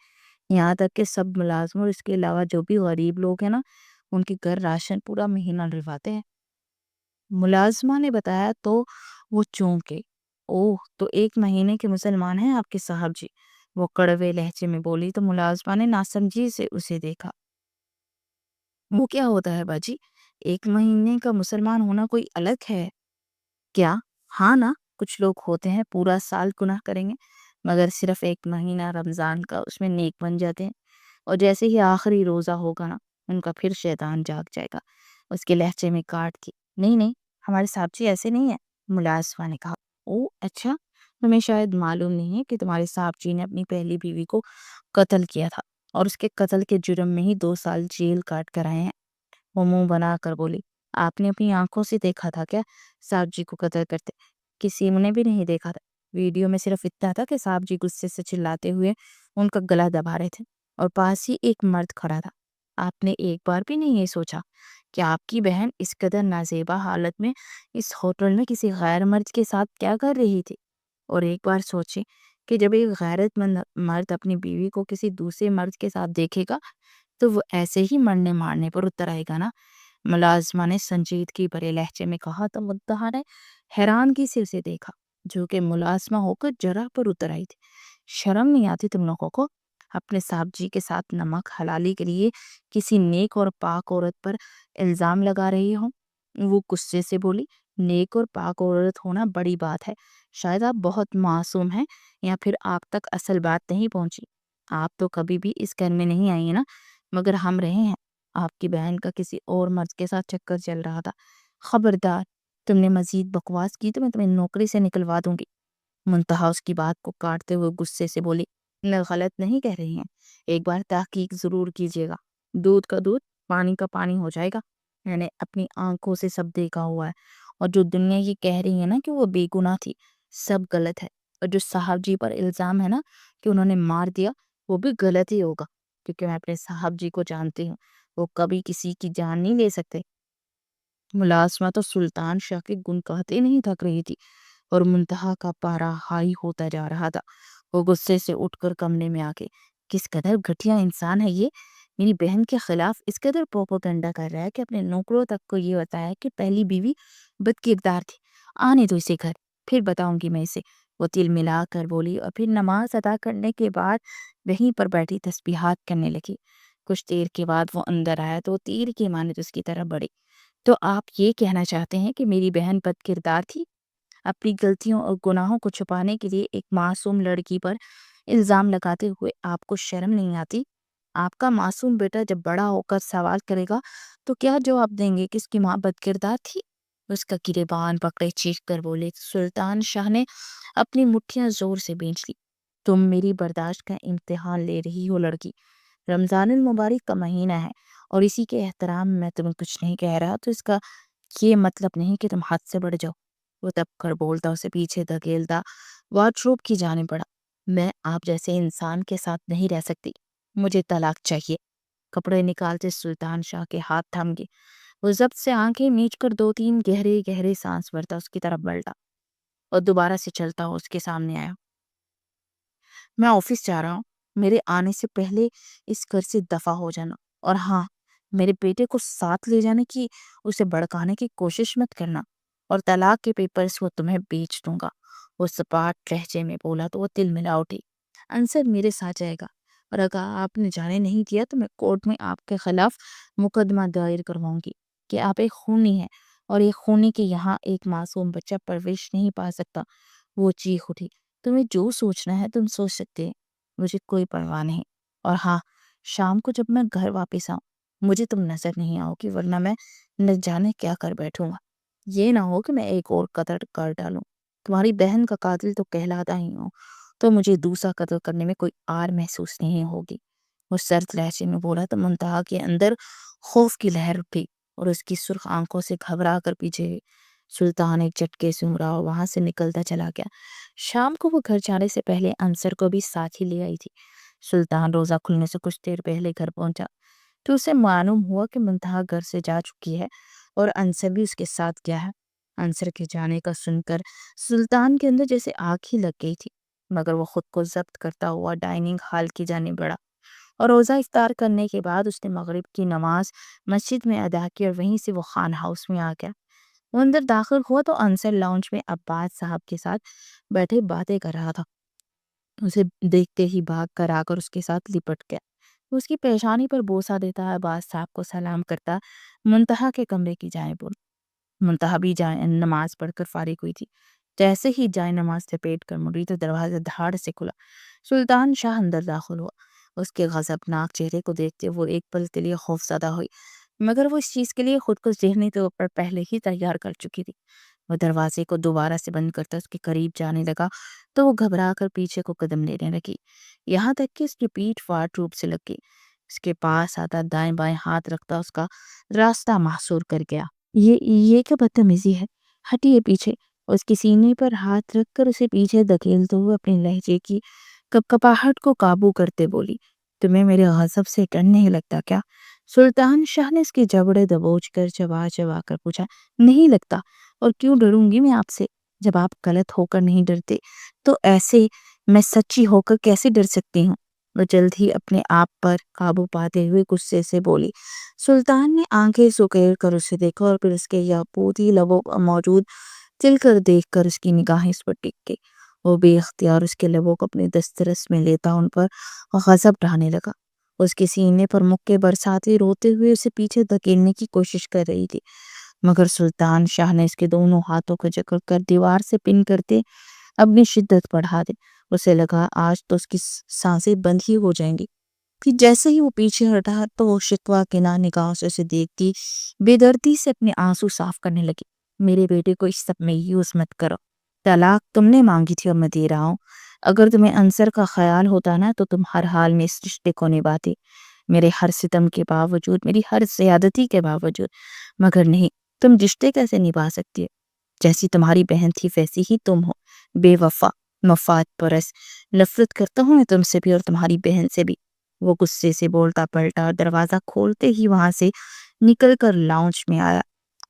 یہاں تک کہ سب ملازم اور اس کے علاوہ جو بھی غریب لوگ ہیں نا، ان کے گھر راشن پورا مہینہ ڈلواتے ہیں۔ ملازمہ نے بتایا تو وہ چونکے۔ اوہ، تو 1 مہینے کے مسلمان ہیں آپ کے صاحب جی؟ وہ کڑوے لہجے میں بولی تو ملازمہ نے ناسمجھی سے اسے دیکھا۔ وہ کیا ہوتا ہے باجی؟ 1 مہینے کا مسلمان ہونا کوئی الگ ہے کیا؟ ہاں نا، کچھ لوگ ہوتے ہیں پورا سال گناہ کریں گے مگر صرف 1 مہینہ رمضان کا اس میں نیک بن جاتے ہیں، اور جیسے ہی آخری روزہ ہوگا نا، ان کا پھر شیطان جاگ جائے گا۔ اس کے لہجے میں کاٹ تھی۔ نہیں نہیں، ہمارے صاحب جی ایسے نہیں ہیں، ملازمہ نے کہا۔ او اچھا، تمہیں شاید معلوم نہیں ہے کہ تمہارے صاحب جی نے اپنی پہلی بیوی کو قتل کیا تھا، اور اس کے قتل کے جرم میں ہی 2 سال جیل کاٹ کر آئے ہیں۔ وہ منہ بنا کر بولی۔ آپ نے اپنی آنکھوں سے دیکھا تھا کیا صاحب جی کو قتل کرتے؟ کسی نے بھی نہیں دیکھا تھا، ویڈیو میں صرف اتنا تھا کہ صاحب جی غصے سے چلاتے ہوئے ان کا گلا دبا رہے تھے، اور پاس ہی ایک مرد کھڑا تھا۔ آپ نے ایک بار بھی نہیں یہ سوچا کہ آپ کی بہن اس قدر نازیبا حالت میں اس ہوٹل میں کسی غیر مرد کے ساتھ کیا کر رہی تھی؟ اور ایک بار سوچے کہ جب ایک غیرت مند مرد اپنی بیوی کو کسی دوسرے مرد کے ساتھ دیکھے گا تو وہ ایسے ہی مرنے مارنے پر اتر آئے گا نا۔ ملازمہ نے سنجیدگی بھرے لہجے میں کہا تو منتہا نے حیرانگی سے اسے دیکھا، جو کہ ملازمہ ہو کر جرہ پر اتر آئی تھی۔ شرم نہیں آتی تم لوگوں کو؟ اپنے صاحب جی کے ساتھ نمک حلالی کے لیے کسی نیک اور پاک عورت پر الزام لگا رہی ہو؟ وہ غصے سے بولی۔ نیک اور پاک عورت ہونا بڑی بات ہے، شاید آپ بہت معصوم ہیں یا پھر آپ تک اصل بات نہیں پہنچی۔ آپ تو کبھی بھی اس گھر میں نہیں آئی نا، مگر ہم رہے ہیں۔ آپ کی بہن کا کسی اور مرد کے ساتھ چکر چل رہا تھا۔ خبردار، تم نے مزید بکواس کی تو میں تمہیں نوکری سے نکلوا دوں گی۔ منتہا اس کی بات کو کاٹتے ہوئے غصے سے بولی۔ میں غلط نہیں کہہ رہی ہیں، ایک بار تحقیق ضرور کیجیے گا، دودھ کا دودھ پانی کا پانی ہو جائے گا۔ میں نے اپنی آنکھوں سے سب دیکھا ہوا ہے، اور جو دنیا یہ کہہ رہی ہے نا کہ وہ بے گناہ تھی، سب غلط ہے۔ اور جو صاحب جی پر الزام ہے نا کہ انہوں نے مار دیا، وہ بھی غلط ہی ہوگا، کیونکہ میں اپنے صاحب جی کو جانتی ہوں، وہ کبھی کسی کی جان نہیں لے سکتے۔ ملازمہ تو سلطان شاہ کے گن کہتے نہیں تھک رہی تھی، اور منتہا کا پارا ہائی ہوتا جا رہا تھا۔ وہ غصے سے اٹھ کر کمرے میں آ کے، کس قدر گھٹیا انسان ہے یہ، میری بہن کے خلاف اس قدر پروپیگنڈا کر رہا ہے کہ اپنے نوکروں تک کو یہ بتایا کہ پہلی بیوی بد کردار تھی۔ آنے دو اسے گھر، پھر بتاؤں گی میں اسے۔ وہ تل ملا کر بولی، اور پھر نماز ادا کرنے کے بعد وہیں پر بیٹھی تسبیحات کرنے لگی۔ کچھ دیر کے بعد وہ اندر آیا تو وہ تیر کی مانند اس کی طرف بڑھی۔ تو آپ یہ کہنا چاہتے ہیں کہ میری بہن بد کردار تھی؟ اپنی غلطیوں اور گناہوں کو چھپانے کے لیے ایک معصوم لڑکی پر الزام لگاتے ہوئے آپ کو شرم نہیں آتی؟ آپ کا معصوم بیٹا جب بڑا ہو کر سوال کرے گا تو کیا جواب دیں گے کہ اس کی ماں بد کردار تھی؟ اس کا گریبان پکڑے چیخ کر بولے۔ سلطان شاہ نے اپنی مٹھیاں زور سے بھینچ لی۔ تم میری برداشت کا امتحان لے رہی ہو لڑکی، رمضان المبارک کا مہینہ ہے، اور اسی کے احترام میں تمہیں کچھ نہیں کہہ رہا تو اس کا یہ مطلب نہیں کہ تم حد سے بڑھ جاؤ۔ وہ تب کر بولتا اسے پیچھے دھکیلتا وارڈروب کی جانب بڑھا۔ میں آپ جیسے انسان کے ساتھ نہیں رہ سکتی، مجھے طلاق چاہیے۔ کپڑے نکالتے سلطان شاہ کے ہاتھ تھم گئے۔ وہ ضبط سے آنکھیں میچ کر 2 3 گہرے گہرے سانس بھرتا اس کی طرف بلٹا، اور دوبارہ سے چلتا ہوا اس کے سامنے آیا۔ میں آفس جا رہا ہوں، میرے آنے سے پہلے اس گھر سے دفع ہو جانا، اور ہاں، میرے بیٹے کو ساتھ لے جانے کی، اسے بھڑکانے کی کوشش مت کرنا، اور طلاق کے پیپرز وہ تمہیں بیچ دوں گا۔ وہ سپاٹ لہجے میں بولا تو وہ تل ملا اٹھی۔ انصر میرے ساتھ جائے گا، اور اگر آپ نے جانے نہیں دیا تو میں کورٹ میں آپ کے خلاف مقدمہ دائر کرواؤں گی کہ آپ ایک خونی ہیں، اور ایک خونی کے یہاں ایک معصوم بچہ پرورش نہیں پا سکتا۔ وہ چیخ اٹھی۔ تمہیں جو سوچنا ہے تم سوچ سکتے ہیں، مجھے کوئی پرواہ نہیں، اور ہاں، شام کو جب میں گھر واپس آؤں مجھے تم نظر نہیں آؤ گی، ورنہ میں نہ جانے کیا کر بیٹھوں گا۔ یہ نہ ہو کہ میں ایک اور قتل کر ڈالوں، تمہاری بہن کا قاتل تو کہلاتا ہی ہوں، تو مجھے دوسرا قتل کرنے میں کوئی آر محسوس نہیں ہوگی۔ وہ سرد لہجے میں بولا تو منتہا کے اندر خوف کی لہر اٹھی، اور اس کی سرخ آنکھوں سے گھبرا کر پیچھے۔ سلطان ایک جھٹکے سے مرا اور وہاں سے نکلتا چلا گیا۔ شام کو وہ گھر جانے سے پہلے انصر کو بھی ساتھ ہی لے آئی تھی۔ سلطان روزہ کھلنے سے کچھ دیر پہلے گھر پہنچا تو اسے معلوم ہوا کہ منتہا گھر سے جا چکی ہے اور انصر بھی اس کے ساتھ گیا ہے۔ انصر کے جانے کا سن کر سلطان کے اندر جیسے آگ ہی لگ گئی تھی، مگر وہ خود کو ضبط کرتا ہوا ڈائننگ ہال کی جانب بڑھا اور روزہ افطار کرنے کے بعد اس نے مغرب کی نماز مسجد میں ادا کی اور وہیں سے وہ خان ہاؤس میں آ گیا۔ وہ اندر داخل ہوا تو انصر لاؤنج میں عباس صاحب کے ساتھ بیٹھے باتیں کر رہا تھا۔ اسے دیکھتے ہی بھاگ کر آ کر اس کے ساتھ لپٹ گیا۔ اس کی پیشانی پر بوسہ دیتا عباس صاحب کو سلام کرتا منتہا کے کمرے کی جانب بولا۔ منتہا بھی نماز پڑھ کر فارغ ہوئی تھی۔ جیسے ہی جائے نماز لپیٹ کر مڑی تو دروازہ دھاڑ سے کھلا۔ سلطان شاہ اندر داخل ہوا۔ اس کے غضبناک چہرے کو دیکھتے وہ ایک پل کے لیے خوف زدہ ہوئی، مگر وہ اس چیز کے لیے خود کو ذہنی طور پر پہلے ہی تیار کر چکی تھی۔ وہ دروازے کو دوبارہ سے بند کرتا اس کے قریب جانے لگا تو وہ گھبرا کر پیچھے کو قدم لینے لگی، یہاں تک کہ اس کی پیٹھ فاٹ روپ سے لگ گئی۔ اس کے پاس آتا دائیں بائیں ہاتھ رکھتا اس کا راستہ محصور کر گیا۔ یہ کیا بدتمیزی ہے، ہٹیے پیچھے۔ اس کی سینے پر ہاتھ رکھ کر اسے پیچھے دھکیلتے ہوئے اپنی لہجے کی کپکپاہٹ کو قابو کرتے بولی، تمہیں میرے غضب سے ڈر نہیں لگتا کیا؟ سلطان شاہ نے اس کے جبڑے دبوچ کر چبا چبا کر پوچھا، نہیں لگتا، اور کیوں ڈروں گی میں آپ سے؟ جب آپ غلط ہو کر نہیں ڈرتے تو ایسے میں سچی ہو کر کیسے ڈر سکتی ہوں؟ وہ جلد ہی اپنے آپ پر قابو پاتے ہوئے غصے سے بولی۔ سلطان نے آنکھیں سکیڑ کر اسے دیکھا اور پھر اس کے یاقوتی لبوں پر موجود تل کر دیکھ کر اس کی نگاہیں اس پر ٹک گئی۔ وہ بے اختیار اس کے لبوں کو اپنے دسترس میں لیتا ان پر غضب ڈھانے لگا۔ اس کے سینے پر مکے برساتے روتے ہوئے اسے پیچھے دھکیلنے کی کوشش کر رہی تھی، مگر سلطان شاہ نے اس کے دونوں ہاتھوں کو جکڑ کر دیوار سے پن کرتے اپنی شدت بڑھا دی۔ اسے لگا آج تو اس کی سانسیں بند ہی ہو جائیں گی۔ پھر جیسے ہی وہ پیچھے ہٹا تو وہ شکوہ کناں نگاہوں سے اسے دیکھتی بے دردی سے اپنے آنسو صاف کرنے لگی۔ میرے بیٹے کو اس سب میں یوز مت کرو، طلاق تم نے مانگی تھی اور میں دے رہا ہوں۔ اگر تمہیں انصر کا خیال ہوتا نا تو تم ہر حال میں اس رشتے کو نبھاتے، میرے ہر ستم کے باوجود، میری ہر زیادتی کے باوجود، مگر نہیں، تم رشتے کیسے نبھا سکتی ہے؟ جیسی تمہاری بہن تھی ویسی ہی تم ہو، بے وفا، مفاد پرست۔ نفرت کرتا ہوں میں تم سے بھی اور تمہاری بہن سے بھی۔ وہ غصے سے بولتا پلٹا اور دروازہ کھولتے ہی وہاں سے نکل کر لاؤنج میں آیا۔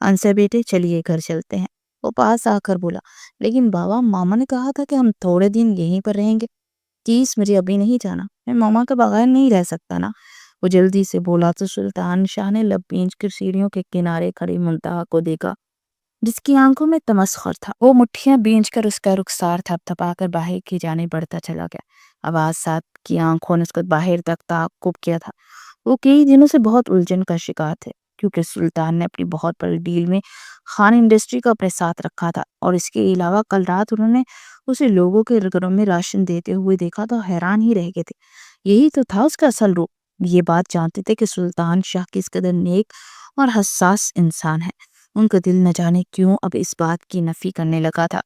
انصر بیٹے چلیے گھر چلتے ہیں، وہ پاس آ کر بولا۔ لیکن بابا، ماما نے کہا تھا کہ ہم تھوڑے دن یہیں پر رہیں گے۔ پلیز مجھے ابھی نہیں جانا، میں ماما کے بغیر نہیں رہ سکتا نا، وہ جلدی سے بولا تو سلطان شاہ نے لب بھینچ کر سیڑھیوں کے کنارے کھڑی منتہا کو دیکھا جس کی آنکھوں میں تمسخر تھا۔ وہ مٹھیاں بھینچ کر اس کا رخسار تھپ تھپا کر باہر کی جانب بڑھتا چلا گیا۔ عباس صاحب کی آنکھوں نے اس کو باہر تک تعاقب کیا تھا۔ وہ کئی دنوں سے بہت الجھن کا شکار تھے، کیونکہ سلطان نے اپنی بہت بڑی ڈیل میں خان انڈسٹری کو اپنے ساتھ رکھا تھا، اور اس کے علاوہ کل رات انہوں نے اسے لوگوں کے گھروں میں راشن دیتے ہوئے دیکھا تو حیران ہی رہ گئے تھے۔ یہی تو تھا اس کا اصل روپ۔ یہ بات جانتے تھے کہ سلطان شاہ کس قدر نیک اور حساس انسان ہے۔ ان کا دل نہ جانے کیوں اب اس بات کی نفی کرنے لگا تھا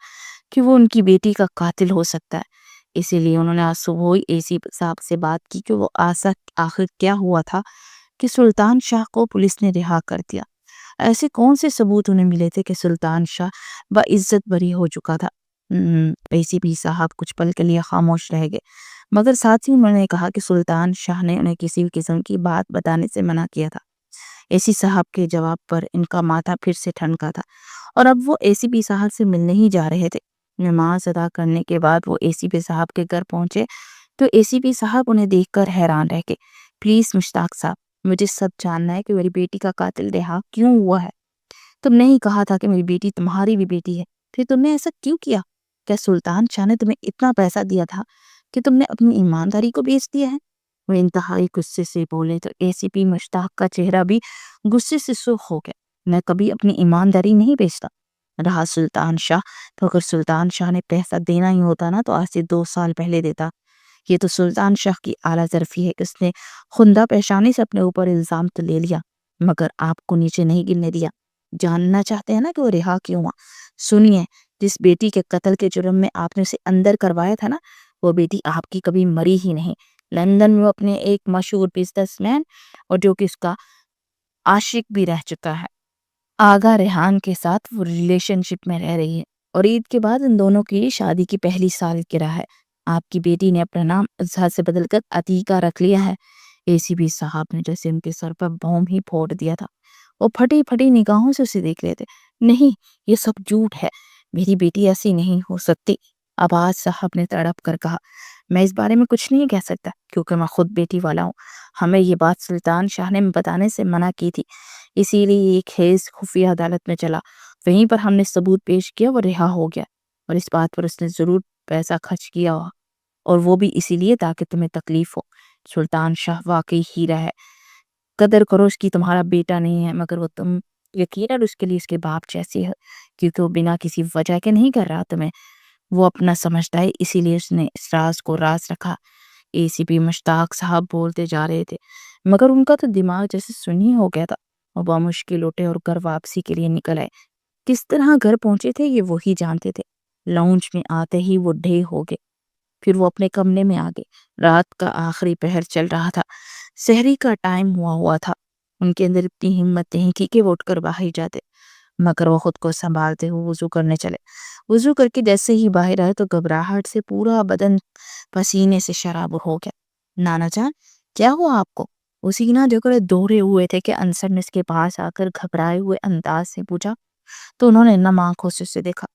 کہ وہ ان کی بیٹی کا قاتل ہو سکتا ہے۔ اسی لیے انہوں نے آج صبح ہی اے سی صاحب سے بات کی کہ وہ آخر کیا ہوا تھا کہ سلطان شاہ کو پولیس نے رہا کر دیا۔ ایسے کون سے ثبوت انہیں ملے تھے کہ سلطان شاہ باعزت بری ہو چکا تھا؟ اے سی پی صاحب کچھ پل کے لیے خاموش رہ گئے، مگر ساتھ ہی انہوں نے کہا کہ سلطان شاہ نے انہیں کسی بھی قسم کی بات بتانے سے منع کیا تھا۔ اے سی صاحب کے جواب پر ان کا ماتھا پھر سے ٹھنکا تھا، اور اب وہ اے سی پی صاحب سے ملنے ہی جا رہے تھے۔ نماز ادا کرنے کے بعد وہ اے سی پی صاحب کے گھر پہنچے تو اے سی پی صاحب انہیں دیکھ کر حیران رہ گئے۔ پلیز مشتاق صاحب، مجھے سب جاننا ہے کہ میری بیٹی کا قاتل رہا کیوں ہوا ہے۔ تم نے ہی کہا تھا کہ میری بیٹی تمہاری بھی بیٹی ہے، پھر تم نے ایسا کیوں کیا؟ کیا سلطان شاہ نے تمہیں اتنا پیسہ دیا تھا کہ تم نے اپنی ایمانداری کو بیچ دیا ہے؟ وہ انتہائی غصے سے بولے تو اے سی پی مشتاق کا چہرہ بھی غصے سے سرخ ہو گیا۔ میں کبھی اپنی ایمانداری نہیں بیچتا۔ رہا سلطان شاہ، تو اگر سلطان شاہ نے پیسہ دینا ہی ہوتا نا تو آج سے 2 سال پہلے دیتا۔ یہ تو سلطان شاہ کی اعلیٰ ظرفی ہے کہ اس نے خندہ پیشانی سے اپنے اوپر الزام تو لے لیا، مگر آپ کو نیچے نہیں گرنے دیا۔ جاننا چاہتے ہیں نا کہ وہ رہا کیوں ہوا؟ سنیے، جس بیٹی کے قتل کے جرم میں آپ نے اسے اندر کروایا تھا نا، وہ بیٹی آپ کی کبھی مری ہی نہیں۔ لندن میں وہ اپنے ایک مشہور بزنس مین اور جو کہ اس کا عاشق بھی رہ چکا ہے، آغا ریحان کے ساتھ وہ ریلیشن شپ میں رہ رہی ہے۔ اور عید کے بعد ان دونوں کی شادی کی پہلی سالگرہ ہے. آپ کی بیٹی نے اپنا نام اظہر سے بدل کر عتیقہ رکھ لیا ہے. ACP صاحب نے جیسے ان کے سر پر بوم ہی پھوڑ دیا تھا. وہ پھٹی پھٹی نگاہوں سے اسے دیکھ رہے تھے. نہیں، یہ سب جھوٹ ہے، میری بیٹی ایسی نہیں ہو سکتی. عباس صاحب نے تڑپ کر کہا، میں اس بارے میں کچھ نہیں کہہ سکتا کیونکہ میں خود بیٹی والا ہوں. ہمیں یہ بات سلطان شاہ نے بتانے سے منع کی تھی، اسی لیے یہ کیس خفیہ عدالت میں چلا. وہیں پر ہم نے ثبوت پیش کیا، وہ رہا ہو گیا. اور اس بات پر اس نے ضرور پیسہ خرچ کیا ہوا، اور وہ بھی اسی لیے تاکہ تمہیں تکلیف ہو. سلطان شاہ واقعی ہیرا ہے، قدر کرو اس کی. تمہارا بیٹا نہیں ہے مگر وہ تم یقیناً اس کے لیے اس کے باپ جیسی ہے، کیونکہ وہ بنا کسی وجہ کے نہیں کر رہا تمہیں. وہ اپنا سمجھتا ہے، اسی لیے اس نے اس راز کو راز رکھا. ACP مشتاق صاحب بولتے جا رہے تھے مگر ان کا تو دماغ جیسے سنی ہو گیا تھا. وہ بامشکل اٹھے اور گھر واپسی کے لیے نکل آئے. کس طرح گھر پہنچے تھے یہ وہی جانتے تھے. لاؤنج میں آتے ہی وہ ڈھے ہو گئے. پھر وہ اپنے کمرے میں آ گئے. رات کا آخری پہر چل رہا تھا، سحری کا ٹائم ہوا تھا. ان کے اندر اتنی ہمت نہیں تھی کہ وہ اٹھ کر باہر جاتے، مگر وہ خود کو سنبھالتے ہوئے وضو کرنے چلے. وضو کر کے جیسے ہی باہر آئے تو گھبراہٹ سے پورا بدن پسینے سے شراب ہو گیا. نانا جان، کیا ہوا آپ کو؟ وہ سینہ جگڑے دوڑے ہوئے تھے کہ انصر نے اس کے پاس آ کر گھبرائے ہوئے انداز سے پوچھا تو انہوں نے نم آنکھوں سے اسے دیکھا.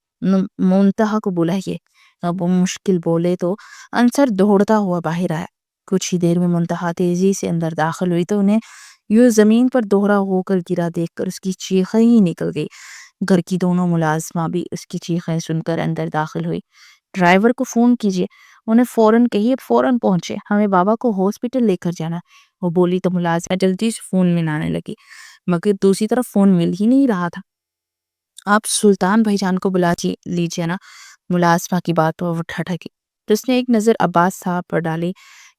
منتہا کو بلائیے. اب وہ مشکل بولے تو انصر دوڑتا ہوا باہر آیا. کچھ ہی دیر میں منتہا تیزی سے اندر داخل ہوئی تو انہیں یوں زمین پر دوہرا ہو کر گرا دیکھ کر اس کی چیخیں ہی نکل گئی. گھر کی دونوں ملازمہ بھی اس کی چیخیں سن کر اندر داخل ہوئی. ڈرائیور کو فون کیجیے، انہیں فوراً کہیے فوراً پہنچے، ہمیں بابا کو ہاسپٹل لے کر جانا. وہ بولی تو ملازمہ جلدی سے فون میں لانے لگی، مگر دوسری طرف فون مل ہی نہیں رہا تھا. آپ سلطان بھائی جان کو بلا لیجیے نا. ملازمہ کی بات پر وہ ٹھٹکی تو اس نے ایک نظر عباس صاحب پر ڈالی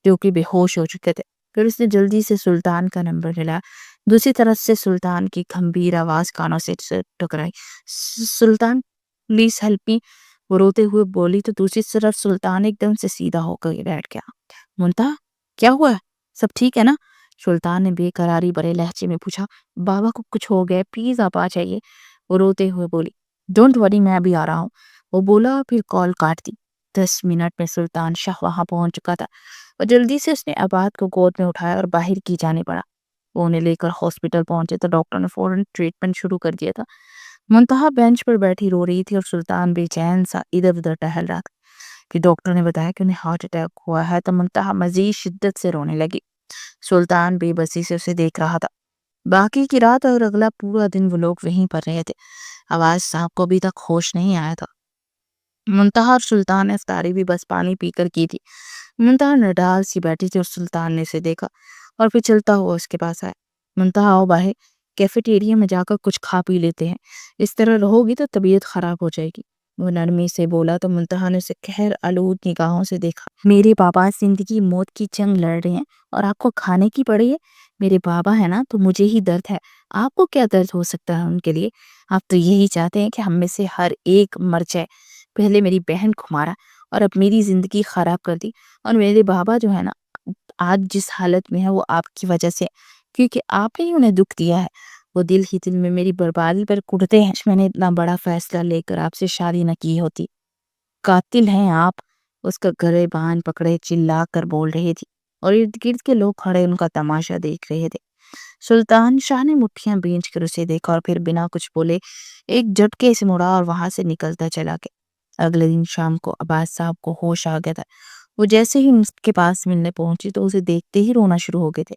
جو کہ بے ہوش ہو چکے تھے. پھر اس نے جلدی سے سلطان کا نمبر ملا. دوسری طرف سے سلطان کی گھمبیر آواز کانوں سے ٹکرائی، سلطان پلیز ہیلپ می. وہ روتے ہوئے بولی تو دوسری طرف سلطان ایک دم سے سیدھا ہو کر بیٹھ گیا. منتہا، کیا ہوا ہے؟ سب ٹھیک ہے نا؟ سلطان نے بے قراری بھرے لہجے میں پوچھا. بابا کو کچھ ہو گیا، پلیز آپ آ جائیے. وہ روتے ہوئے بولی ڈونٹ وری، میں ابھی آ رہا ہوں. وہ بولا پھر کال کاٹ دی. 10 منٹ میں سلطان شاہ وہاں پہنچ چکا تھا اور جلدی سے اس نے عباد کو گود میں اٹھایا اور باہر کی جانے پڑا. وہ انہیں لے کر ہاسپٹل پہنچے تو ڈاکٹر نے فوراً ٹریٹمنٹ شروع کر دیا تھا. منتہا بینچ پر بیٹھی رو رہی تھی اور سلطان بے چین سا ادھر ادھر ٹہل رہا تھا. کہ ڈاکٹر نے بتایا کہ انہیں ہارٹ اٹیک ہوا ہے تو منتہا مزید شدت سے رونے لگی. سلطان بے بسی سے اسے دیکھ رہا تھا. باقی کی رات اور اگلا پورا دن وہ لوگ وہیں پر رہے تھے. عباس صاحب کو ابھی تک ہوش نہیں آیا تھا. منتہا اور سلطان نے افطاری بھی بس پانی پی کر کی تھی. منتہا نڈال سی بیٹھی تھی اور سلطان نے اسے دیکھا اور پھر چلتا ہوا اس کے پاس آیا. منتہا آؤ باہر، کیفیٹیریا میں جا کر کچھ کھا پی لیتے ہیں، اس طرح رہو گی تو طبیعت خراب ہو جائے گی. وہ نرمی سے بولا تو منتہا نے اسے قہر آلود نگاہوں سے دیکھا. میرے بابا زندگی موت کی جنگ لڑ رہے ہیں اور آپ کو کھانے کی پڑی ہے. میرے بابا ہے نا تو مجھے ہی درد ہے، آپ کو کیا درد ہو سکتا ہے ان کے لیے؟ آپ تو یہی چاہتے ہیں کہ ہم میں سے ہر ایک مر جائے. پہلے میری بہن کو مارا اور اب میری زندگی خراب کر دی. اور میرے بابا جو ہے نا آج جس حالت میں ہے وہ آپ کی وجہ سے، کیونکہ آپ نے ہی انہیں دکھ دیا ہے. وہ دل ہی دل میں میری بربادی پر کڑتے ہیں. میں نے اتنا بڑا فیصلہ لے کر آپ سے شادی نہ کی ہوتی. قاتل ہیں آپ. اس کا گرے بان پکڑے چلا کر بول رہی تھی اور ارد گرد کے لوگ کھڑے ان کا تماشا دیکھ رہے تھے. سلطان شاہ نے مٹھیاں بینچ کر اسے دیکھا اور پھر بنا کچھ بولے ایک جھٹکے سے مڑا اور وہاں سے نکلتا چلا گیا. اگلے دن شام کو عباس صاحب کو ہوش آ گیا تھا. وہ جیسے ہی اس کے پاس ملنے پہنچی تو اسے دیکھتے ہی رونا شروع ہو گئے تھے.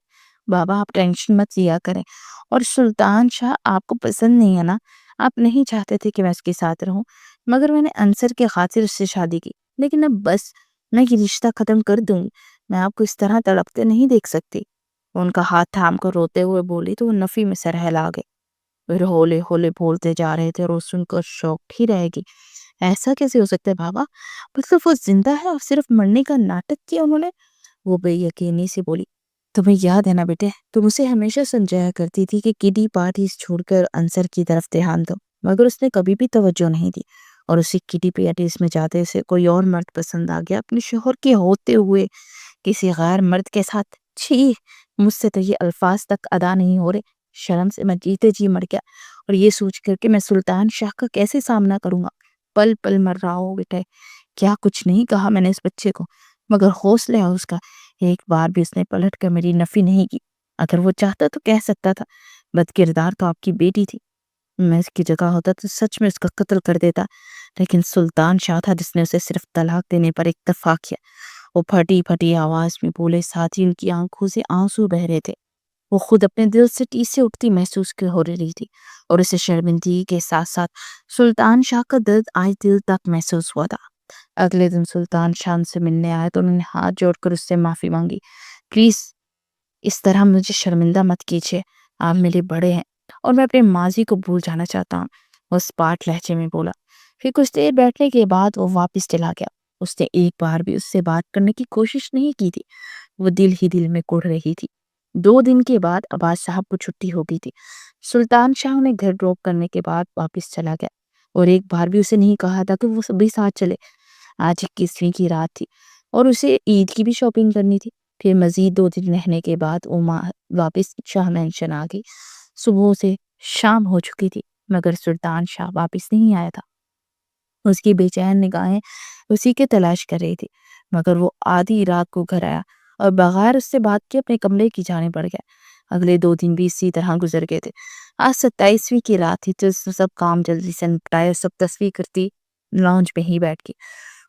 بابا آپ ٹینشن مت لیا کریں، اور سلطان شاہ آپ کو پسند نہیں ہے نا؟ آپ نہیں چاہتے تھے کہ میں اس کے ساتھ رہوں، مگر میں نے انصر کے خاطر اس سے شادی کی. لیکن اب بس میں یہ رشتہ ختم کر دوں گی. میں آپ کو اس طرح تڑپتے نہیں دیکھ سکتی. ان کا ہاتھ تھام کر روتے ہوئے بولی تو وہ نفی میں سر ہلا گئے. پھر ہولے ہولے بولتے جا رہے تھے اور وہ سن کر شوق ہی رہے گی. ایسا کیسے ہو سکتا ہے بابا؟ مطلب وہ زندہ ہے اور صرف مرنے کا ناٹک کیا انہوں نے؟ وہ بے یقینی سے بولی. تمہیں یاد ہے نا بیٹے، تم اسے ہمیشہ سمجھایا کرتی تھی کہ کڈی پارٹیز چھوڑ کر انصر کی طرف دھیان دو، مگر اس نے کبھی بھی توجہ نہیں دی. اور اسی کڈی پارٹیز میں جاتے سے کوئی اور مرد پسند آ گیا اپنے شوہر کے ہوتے ہوئے کسی غیر مرد کے ساتھ. چھی، مجھ سے تو یہ الفاظ تک ادا نہیں ہو رہے. شرم سے میں جیتے جی مر گیا اور یہ سوچ کر کہ میں سلطان شاہ کا کیسے سامنا کروں گا. پل پل مر رہا ہو بیٹا۔ کیا کچھ نہیں کہا میں نے اس بچے کو، مگر حوصلہ ہے اس کا، ایک بار بھی اس نے پلٹ کر میری نفی نہیں کی۔ اگر وہ چاہتا تو کہہ سکتا تھا بد کردار تو آپ کی بیٹی تھی، میں اس کی جگہ ہوتا تو سچ میں اس کا قتل کر دیتا، لیکن سلطان شاہ تھا جس نے اسے صرف طلاق دینے پر اکتفا کیا۔ وہ پھٹی پھٹی آواز میں بولے، ساتھ ہی ان کی آنکھوں سے آنسو بہ رہے تھے۔ وہ خود اپنے دل سے ٹیس سے اٹھتی محسوس ہو رہی تھی، اور اسے شرمندگی کے ساتھ ساتھ سلطان شاہ کا درد آج دل تک محسوس ہوا تھا۔ اگلے دن سلطان شاہ ان سے ملنے آئے تو انہوں نے ہاتھ جوڑ کر اس سے معافی مانگی۔ پلیز اس طرح مجھے شرمندہ مت کیجیے، آپ میرے بڑے ہیں اور میں اپنے ماضی کو بھول جانا چاہتا ہوں، وہ اسپاٹ لہجے میں بولا۔ پھر کچھ دیر بیٹھنے کے بعد وہ واپس چلا گیا۔ اس نے ایک بار بھی اس سے بات کرنے کی کوشش نہیں کی تھی، وہ دل ہی دل میں کڑ رہی تھی۔ 2 دن کے بعد عباس صاحب کو چھٹی ہو گئی تھی۔ سلطان شاہ نے گھر ڈراپ کرنے کے بعد واپس چلا گیا، اور ایک بار بھی اسے نہیں کہا تھا کہ وہ سبھی ساتھ چلے۔ آج 21ویں کی رات تھی اور اسے عید کی بھی شاپنگ کرنی تھی۔ پھر مزید 2 دن رہنے کے بعد وہ واپس شاہ مینشن آ گئی۔ صبح سے شام ہو چکی تھی مگر سلطان شاہ واپس نہیں آیا تھا۔ اس کی بے چین نگاہیں اسی کے تلاش کر رہی تھی، مگر وہ آدھی رات کو گھر آیا اور بغیر اس سے بات کے اپنے کمرے کی جانب بڑھ گیا۔ اگلے 2 دن بھی اسی طرح گزر گئے تھے۔ آج 27ویں کی رات تھی تو سب کام جلدی سے نپٹائے، سب تصویر کرتی لاؤنج میں ہی بیٹھ گئی۔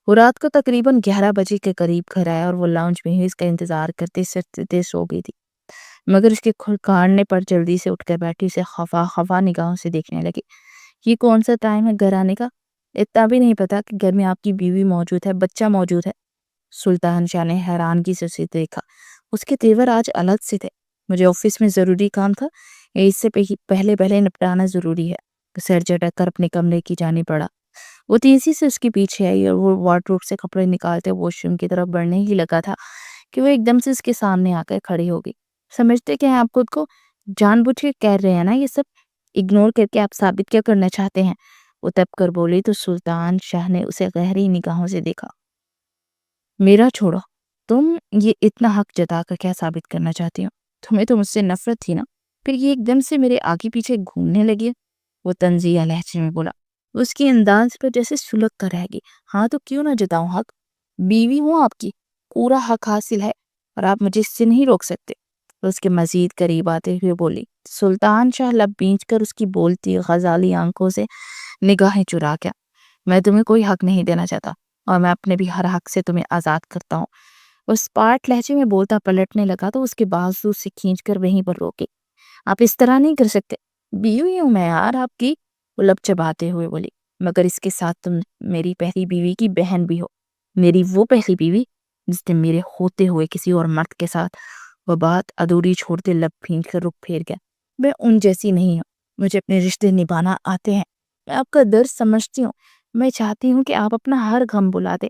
وہ رات کو تقریباً 11 بجے کے قریب گھر آیا اور وہ لاؤنج میں ہی اس کا انتظار کرتے سرتے سو گئی تھی، مگر اس کے کھڑکانے پر جلدی سے اٹھ کر بیٹھی، اسے خفا خفا نگاہوں سے دیکھنے لگی۔ یہ کون سا ٹائم ہے گھر آنے کا؟ اتنا بھی نہیں پتا کہ گھر میں آپ کی بیوی موجود ہے، بچہ موجود ہے؟ سلطان شاہ نے حیرانگی سے اسے دیکھا۔ اس کے تیور آج الگ سے تھے۔ مجھے آفس میں ضروری کام تھا، اس سے پہلے نپٹانا ضروری ہے۔ سر جھٹک کر اپنے کمرے کی جانب بڑھا۔ وہ تیزی سے اس کے پیچھے آئی اور وہ وارڈروب سے کپڑے نکالتے واش روم کی طرف بڑھنے ہی لگا تھا کہ وہ ایک دم سے اس کے سامنے آ کر کھڑی ہو گئی۔ سمجھتے کہ ہیں آپ خود کو جان بوجھ کے کہہ رہے ہیں نا یہ سب؟ اگنور کر کے آپ ثابت کیا کرنا چاہتے ہیں؟ وہ تب کر بولی تو سلطان شاہ نے اسے گہری نگاہوں سے دیکھا۔ میرا چھوڑو، تم یہ اتنا حق جتا کر کیا ثابت کرنا چاہتی ہو؟ تمہیں تو مجھ سے نفرت تھی نا، پھر یہ ایک دم سے میرے آگے پیچھے گھومنے لگی ہے، وہ طنزیہ لہجے میں بولا۔ اس کی انداز پر جیسے سلگ کر رہ گئی۔ ہاں تو کیوں نہ جتاؤں حق؟ بیوی ہوں آپ کی، پورا حق حاصل ہے اور آپ مجھے اس سے نہیں روک سکتے۔ اس کے مزید قریب آتے ہوئے بولی۔ سلطان شاہ لب بینچ کر اس کی بولتی غزالی آنکھوں سے نگاہیں چرا گیا۔ میں تمہیں کوئی حق نہیں دینا چاہتا اور میں اپنے بھی ہر حق سے تمہیں آزاد کرتا ہوں۔ اس پاٹ لہجے میں بولتا پلٹنے لگا تو اس کے بازو سے کھینچ کر وہیں پر روکے۔ آپ اس طرح نہیں کر سکتے، بیوی ہوں میں یار آپ کی، وہ لب چباتے ہوئے بولی۔ مگر اس کے ساتھ تم میری پہلی بیوی کی بہن بھی ہو، میری وہ پہلی بیوی جس نے میرے ہوتے ہوئے کسی اور مرد کے ساتھ۔ وہ بات ادھوری چھوڑتے لب پھینچ کر رخ پھیر گیا۔ میں ان جیسی نہیں ہوں، مجھے اپنے رشتے نبھانا آتے ہیں، میں آپ کا درد سمجھتی ہوں، میں چاہتی ہوں کہ آپ اپنا ہر غم بلا دیں،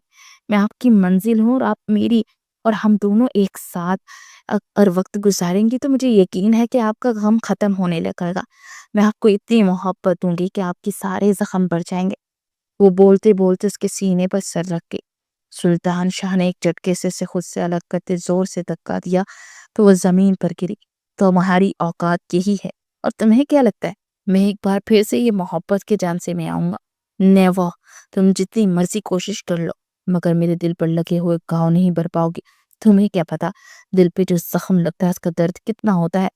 میں آپ کی منزل ہوں اور آپ میری، اور ہم دونوں ایک ساتھ اور وقت گزاریں گی تو مجھے یقین ہے کہ آپ کا غم ختم ہونے لگے گا۔ میں آپ کو اتنی محبت دوں گی کہ آپ کی سارے زخم بھر جائیں گے۔ وہ بولتے بولتے اس کے سینے پر سر رکھ گئی۔ سلطان شاہ نے ایک جھٹکے سے خود سے الگ کرتے زور سے دھکا دیا تو وہ زمین پر گری۔ تمہاری اوقات یہی ہے، اور تمہیں کیا لگتا ہے میں ایک بار پھر سے یہ محبت کے جان سے میں آؤں گا؟ نیور، تم جتنی مرضی کوشش کر لو مگر میرے دل پر لگے ہوئے گھاؤ نہیں بھر پاؤ گی۔ تمہیں کیا پتا دل پہ جو زخم لگتا ہے اس کا درد کتنا ہوتا ہے۔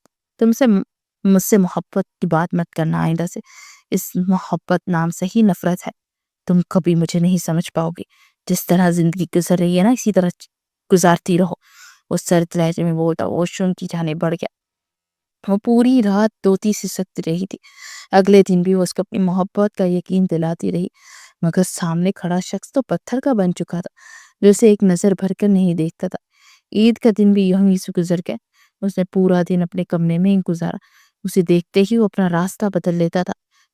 مجھ سے محبت کی بات مت کرنا آئندہ سے، اس محبت نام سے ہی نفرت ہے۔ تم کبھی مجھے نہیں سمجھ پاؤ گی، جس طرح زندگی گزر رہی ہے نا اسی طرح گزارتی رہو۔ وہ سرد لہجے میں بولتا واش روم کی جانب بڑھ گیا۔ وہ پوری رات دوتی سے سکتی رہی تھی۔ اگلے دن بھی وہ اس کو اپنی محبت کا یقین دلاتی رہی، مگر سامنے کھڑا شخص تو پتھر کا بن چکا تھا جو اسے ایک نظر بھر کر نہیں دیکھتا تھا۔ عید کا دن بھی یوں ہی سے گزر گیا۔ اس نے پورا دن اپنے کمرے میں ہی گزارا۔ اسے دیکھتے ہی وہ اپنا راستہ بدل لیتا تھا،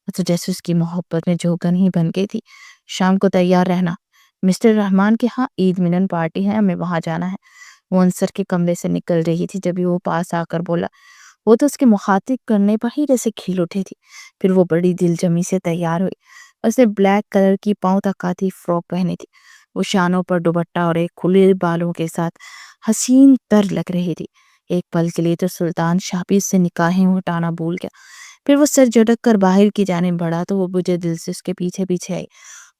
تو جیسے اس کی محبت میں جوگن ہی بن گئی تھی۔ شام کو تیار رہنا، مسٹر رحمان کے ہاں عید ملن پارٹی ہے، ہمیں وہاں جانا ہے۔ وہ انصر کے کمرے سے نکل رہی تھی جب وہ پاس آ کر بولا۔ وہ تو اس کے مخاطب کرنے پر ہی جیسے کھل اٹھی تھی۔ پھر وہ بڑی دل جمی سے تیار ہوئی۔ اس نے بلیک کلر کی پاؤں تک آتی فراک پہنی تھی۔ وہ شانوں پر دوپٹہ اور ایک کھلے بالوں کے ساتھ حسین تر لگ رہی تھی۔ ایک پل کے لیے تو سلطان شاہ بھی اس سے نگاہیں ہٹانا بھول گیا۔ پھر وہ سر جھٹک کر باہر کی جانب بڑھا تو وہ بجھے دل سے اس کے پیچھے پیچھے آئی۔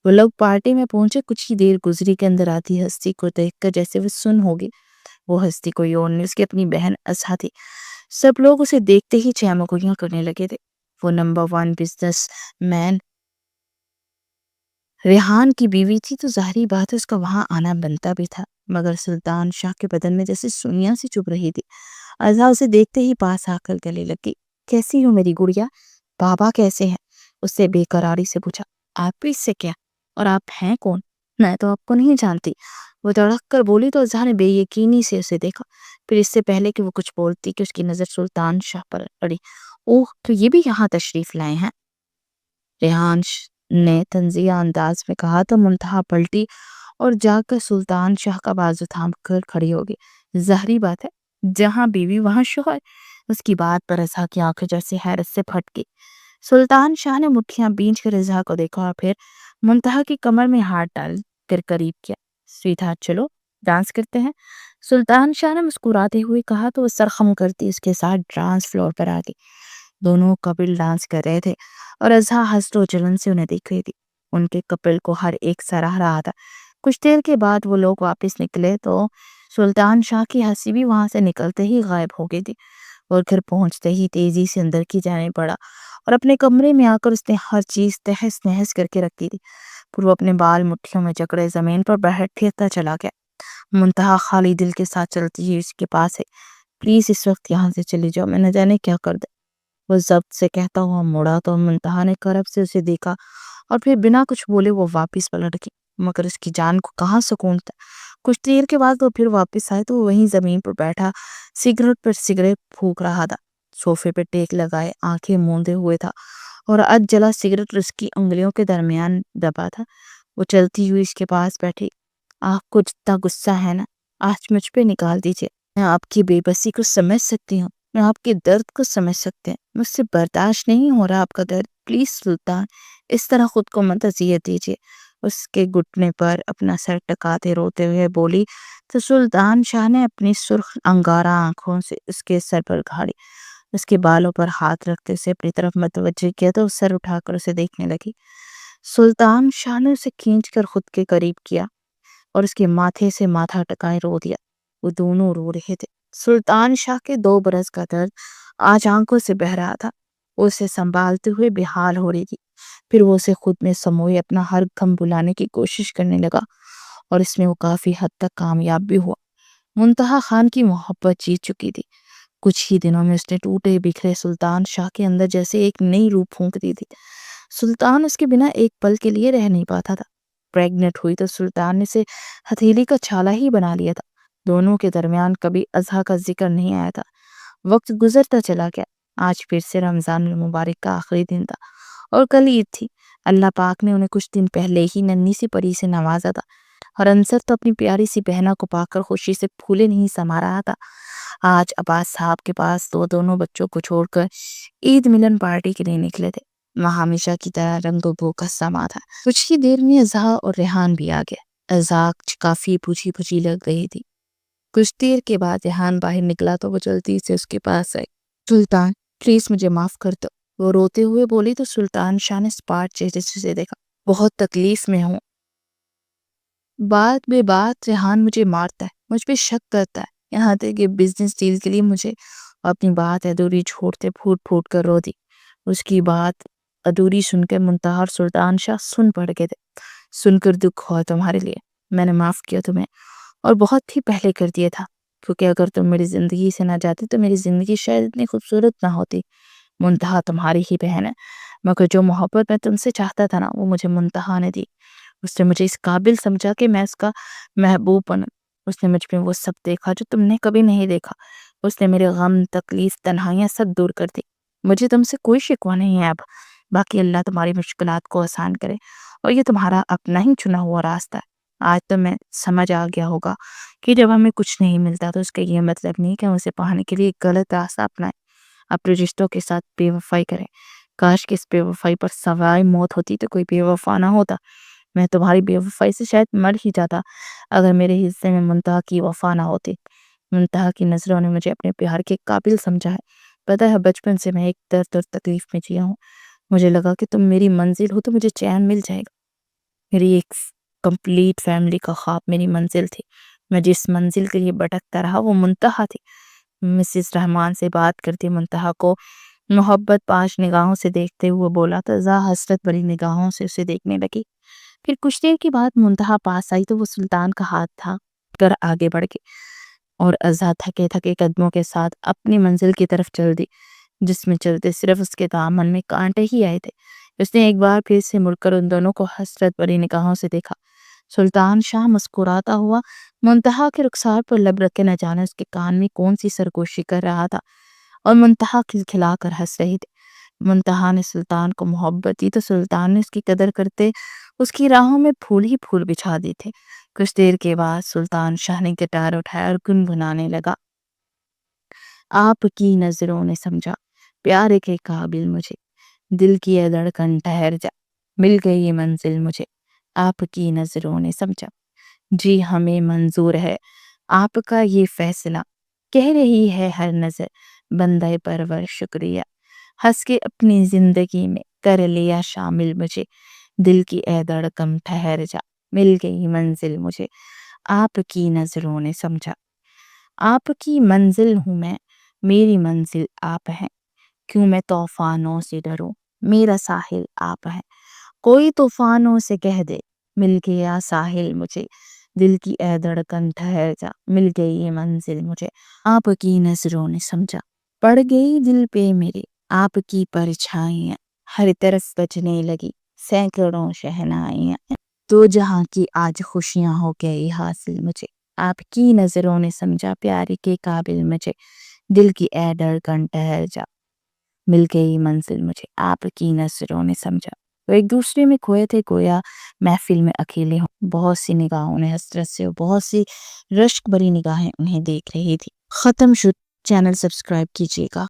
وہ لوگ پارٹی میں پہنچے، کچھ ہی دیر گزری کے اندر آتی ہستی کو دیکھ کر جیسے وہ سن ہوگی. وہ ہستی کوئی اور نہیں، اس کی اپنی بہن ازہا تھی. سب لوگ اسے دیکھتے ہی چہمگوئیاں کرنے لگے تھے. وہ نمبر 1 بزنس مین ریحان کی بیوی تھی، تو ظاہری بات ہے اس کا وہاں آنا بنتا بھی تھا. مگر سلطان شاہ کے بدن میں جیسے سنیاں سی چبھ رہی تھی. ازہا اسے دیکھتے ہی پاس آ کر گلے لگی. کیسی ہو میری گڑیا؟ بابا کیسے ہیں؟ اس سے بے قراری سے پوچھا. آپ بھی اس سے کیا؟ اور آپ ہیں کون؟ میں تو آپ کو نہیں جانتی. وہ دڑک کر بولی تو ازہا نے بے یقینی سے اسے دیکھا. پھر اس سے پہلے کہ وہ کچھ بولتی کہ اس کی نظر سلطان شاہ پر پڑی. اوہ، تو یہ بھی یہاں تشریف لائے ہیں؟ ریحان نے طنزیہ انداز میں کہا تو منتہا پلٹی اور جا کر سلطان شاہ کا بازو تھام کر کھڑی ہوگی. ظاہری بات ہے، جہاں بیوی وہاں شوہر. اس کی بات پر ازہا کی آنکھیں جیسے حیرت سے پھٹ گئی. سلطان شاہ نے مٹھیاں بینچ کر ازہا کو دیکھا اور پھر منتہا کی کمر میں ہاتھ ڈال کر قریب کیا. سویٹ ہارٹ، چلو ڈانس کرتے ہیں. سلطان شاہ نے مسکراتے ہوئے کہا تو وہ سرخم کرتی اس کے ساتھ ڈانس فلور پر آ گئی. دونوں کپل ڈانس کر رہے تھے اور ازہا حسد و جلن سے انہیں دیکھ رہی تھی. ان کے کپل کو ہر ایک سراہ رہا تھا. کچھ دیر کے بعد وہ لوگ واپس نکلے تو سلطان شاہ کی ہنسی بھی وہاں سے نکلتے ہی غائب ہو گئی تھی. اور گھر پہنچتے ہی تیزی سے اندر کی جانے پڑا اور اپنے کمرے میں آ کر اس نے ہر چیز تہس نہس کر کے رکھ دی تھی. پھر وہ اپنے بال مٹھیوں میں جکڑے زمین پر بیٹھتا چلا گیا. منتہا خالی دل کے ساتھ چلتی ہوئی اس کے پاس ہے. پلیز اس وقت یہاں سے چلی جاؤ، میں نہ جانے کیا کر دے. وہ ضبط سے کہتا ہوا مڑا تو منتہا نے کرب سے اسے دیکھا اور پھر بنا کچھ بولے وہ واپس پلٹ گئی. مگر اس کی جان کو کہاں سکون تھا. کچھ دیر کے بعد وہ پھر واپس آئے تو وہ وہیں زمین پر بیٹھا سگریٹ پر سگریٹ پھونک رہا تھا. صوفے پہ ٹیک لگائے آنکھیں موندے ہوئے تھا اور اج جلا سگریٹ اس کی انگلیوں کے درمیان دبا تھا. وہ چلتی ہوئی اس کے پاس بیٹھی. آپ کو جتنا غصہ ہے نا، آج مجھ پہ نکال دیجئے. میں آپ کی بے بسی کو سمجھ سکتی ہوں، میں آپ کے درد کو سمجھ سکتے ہیں. مجھ سے برداشت نہیں ہو رہا آپ کا درد. پلیز سلطان، اس طرح خود کو مت اذیت دیجیے. اس کے گھٹنے پر اپنا سر ٹکاتے روتے ہوئے بولی تو سلطان شاہ نے اپنی سرخ انگارہ آنکھوں سے اس کے سر پر گھاڑی. اس کے بالوں پر ہاتھ رکھتے اسے اپنی طرف متوجہ کیا تو سر اٹھا کر اسے دیکھنے لگی. سلطان شاہ نے اسے کھینچ کر خود کے قریب کیا اور اس کے ماتھے سے ماتھا ٹکائے رو دیا. وہ دونوں رو رہے تھے. سلطان شاہ کے 2 برس کا درد آج آنکھوں سے بہہ رہا تھا. وہ اسے سنبھالتے ہوئے بے حال ہو رہی تھی. پھر وہ اسے خود میں سموئے اپنا ہر غم بلانے کی کوشش کرنے لگا اور اس میں وہ کافی حد تک کامیاب بھی ہوا. منتہا خان کی محبت جیت چکی تھی. کچھ ہی دنوں میں اس نے ٹوٹے بکھرے سلطان شاہ کے اندر جیسے ایک نئی روح پھونک دی تھی. سلطان اس کے بنا ایک پل کے لیے رہ نہیں پاتا تھا. پریگنٹ ہوئی تو سلطان نے اسے ہتھیلی کا چھالا ہی بنا لیا تھا. دونوں کے درمیان کبھی ازہا کا ذکر نہیں آیا تھا. وقت گزرتا چلا گیا. آج پھر سے رمضان المبارک کا آخری دن تھا اور کل عید تھی. اللہ پاک نے انہیں کچھ دن پہلے ہی ننھی سی پری سے نوازا تھا اور انصر تو اپنی پیاری سی بہنا کو پا کر خوشی سے پھولے نہیں سما رہا تھا. آج عباس صاحب کے پاس دونوں بچوں کو چھوڑ کر عید ملن پارٹی کے لیے نکلے تھے. وہاں ہمیشہ کی طرح رنگ و بو کا سما تھا. کچھ ہی دیر میں ازہا اور ریحان بھی آ گیا. ازہا کافی پوچھی پوچھی لگ رہی تھی. کچھ دیر کے بعد ریحان باہر نکلا تو وہ جلدی سے اس کے پاس آئی. سلطان، پلیز مجھے معاف کر دو، وہ روتے ہوئے بولی تو سلطان شاہ نے اسپاٹ چہرے سے دیکھا. بہت تکلیف میں ہوں. بات بے بات ریحان مجھے مارتا ہے، مجھ پہ شک کرتا ہے، یہاں تک کہ بزنس ڈیل کے لیے مجھے اپنی بات ادھوری چھوڑتے پھوٹ پھوٹ کر رو دی. اس کی بات ادھوری سن کے منتہا اور سلطان شاہ سن پڑ گئے تھے. سن کر دکھ ہوا تمہارے لیے. میں نے معاف کیا تمہیں اور بہت ہی پہلے کر دیا تھا، کیونکہ اگر تم میری زندگی سے نہ جاتی تو میری زندگی شاید اتنی خوبصورت نہ ہوتی. منتہا تمہاری ہی بہن ہے، مگر جو محبت میں تم سے چاہتا تھا نا، وہ مجھے منتہا نے دی. اس نے مجھے اس قابل سمجھا کہ میں اس کا محبوب بنوں. اس نے مجھ میں وہ سب دیکھا جو تم نے کبھی نہیں دیکھا. اس نے میرے غم، تکلیف، تنہائیاں سب دور کر دی. مجھے تم سے کوئی شکوہ نہیں ہے اب. باقی اللہ تمہاری مشکلات کو آسان کرے اور یہ تمہارا اپنا ہی چنا ہوا راستہ ہے. آج تو میں سمجھ آ گیا ہوگا کہ جب ہمیں کچھ نہیں ملتا تو اس کا یہ مطلب نہیں کہ ہم اسے پانے کے لیے ایک غلط راستہ اپنائیں، اپنے رشتوں کے ساتھ بے وفائی کریں. کاش کہ اس بے وفائی پر سوائے موت ہوتی تو کوئی بے وفا نہ ہوتا. میں تمہاری بے وفائی سے شاید مر ہی جاتا اگر میرے حصے میں منتہا کی وفا نہ ہوتی. منتہا کی نظروں نے مجھے اپنے پیار کے قابل سمجھا ہے. پتہ ہے بچپن سے میں ایک درد اور تکلیف میں جیا ہوں. مجھے لگا کہ تم میری منزل ہو تو مجھے چین مل جائے گا. میری ایک کمپلیٹ فیملی کا خواب میری منزل تھی. میں جس منزل کے لیے بھٹکتا رہا وہ منتہا تھی. مسز رحمان سے بات کرتی منتہا کو محبت پاش نگاہوں سے دیکھتے ہوئے بولا. تزا حسرت بڑی نگاہوں سے اسے دیکھنے لگی. پھر کچھ دیر کے بعد منتہا پاس آئی تو وہ سلطان کا ہاتھ تھا کر آگے بڑھ گئی اور ازا تھکے تھکے قدموں کے ساتھ اپنی منزل کی طرف چل دی جس میں چلتے صرف اس کے دامن میں کانٹے ہی آئے تھے. اس نے ایک بار پھر سے مڑ کر ان دونوں کو حسرت بڑی نگاہوں سے دیکھا. سلطان شاہ مسکراتا ہوا منتہا کے رخسار پر لب رکھے نہ جانے اس کے کان میں کون سی سرگوشی کر رہا تھا اور منتہا کھلکھلا کر ہنس رہی تھی. منتہا نے سلطان کو محبت دی تو سلطان نے اس کی قدر کرتے اس کی راہوں میں پھول ہی پھول بچھا دی تھے. کچھ دیر کے بعد سلطان شاہ نے گٹار اٹھایا اور گنگنانے لگا. آپ کی نظروں نے سمجھا پیار کے قابل مجھے، دل کی یہ دھڑکن ٹھہر جا، مل گئی یہ منزل مجھے، آپ کی نظروں نے سمجھا. جی ہمیں منظور ہے آپ کا یہ فیصلہ، کہہ رہی ہے ہر نظر بندہ پرور شکریہ، ہنس کے اپنی زندگی میں کر لیا شامل مجھے، دل کی اے دھڑکن ٹھہر جا، مل گئی منزل مجھے، آپ کی نظروں نے سمجھا. آپ کی منزل ہوں میں، میری منزل آپ ہیں، کیوں میں طوفانوں سے ڈروں، میرا ساحل آپ ہیں. کوئی طوفانوں سے کہہ دے مل گیا ساحل مجھے، دل کی اے دھڑکن ٹھہر جا، مل گئی یہ منزل مجھے، آپ کی نظروں نے سمجھا. پڑ گئی دل پہ میرے آپ کی پرچھائیاں، ہر طرف بجنے لگی سینکڑوں شہنائیاں، تو جہاں کی آج خوشیاں ہو گئی حاصل مجھے، آپ کی نظروں نے سمجھا پیار کے قابل مجھے، دل کی اے دھڑکن ٹھہر جا، مل گئی منزل مجھے، آپ کی نظروں نے سمجھا. وہ ایک دوسرے میں کھوئے تھے گویا محفل میں اکیلے ہوں. بہت سی نگاہوں نے حسرت سے بہت سی رشک بری نگاہیں انہیں دیکھ رہی تھی. ختم شد. چینل سبسکرائب کیجیے گا.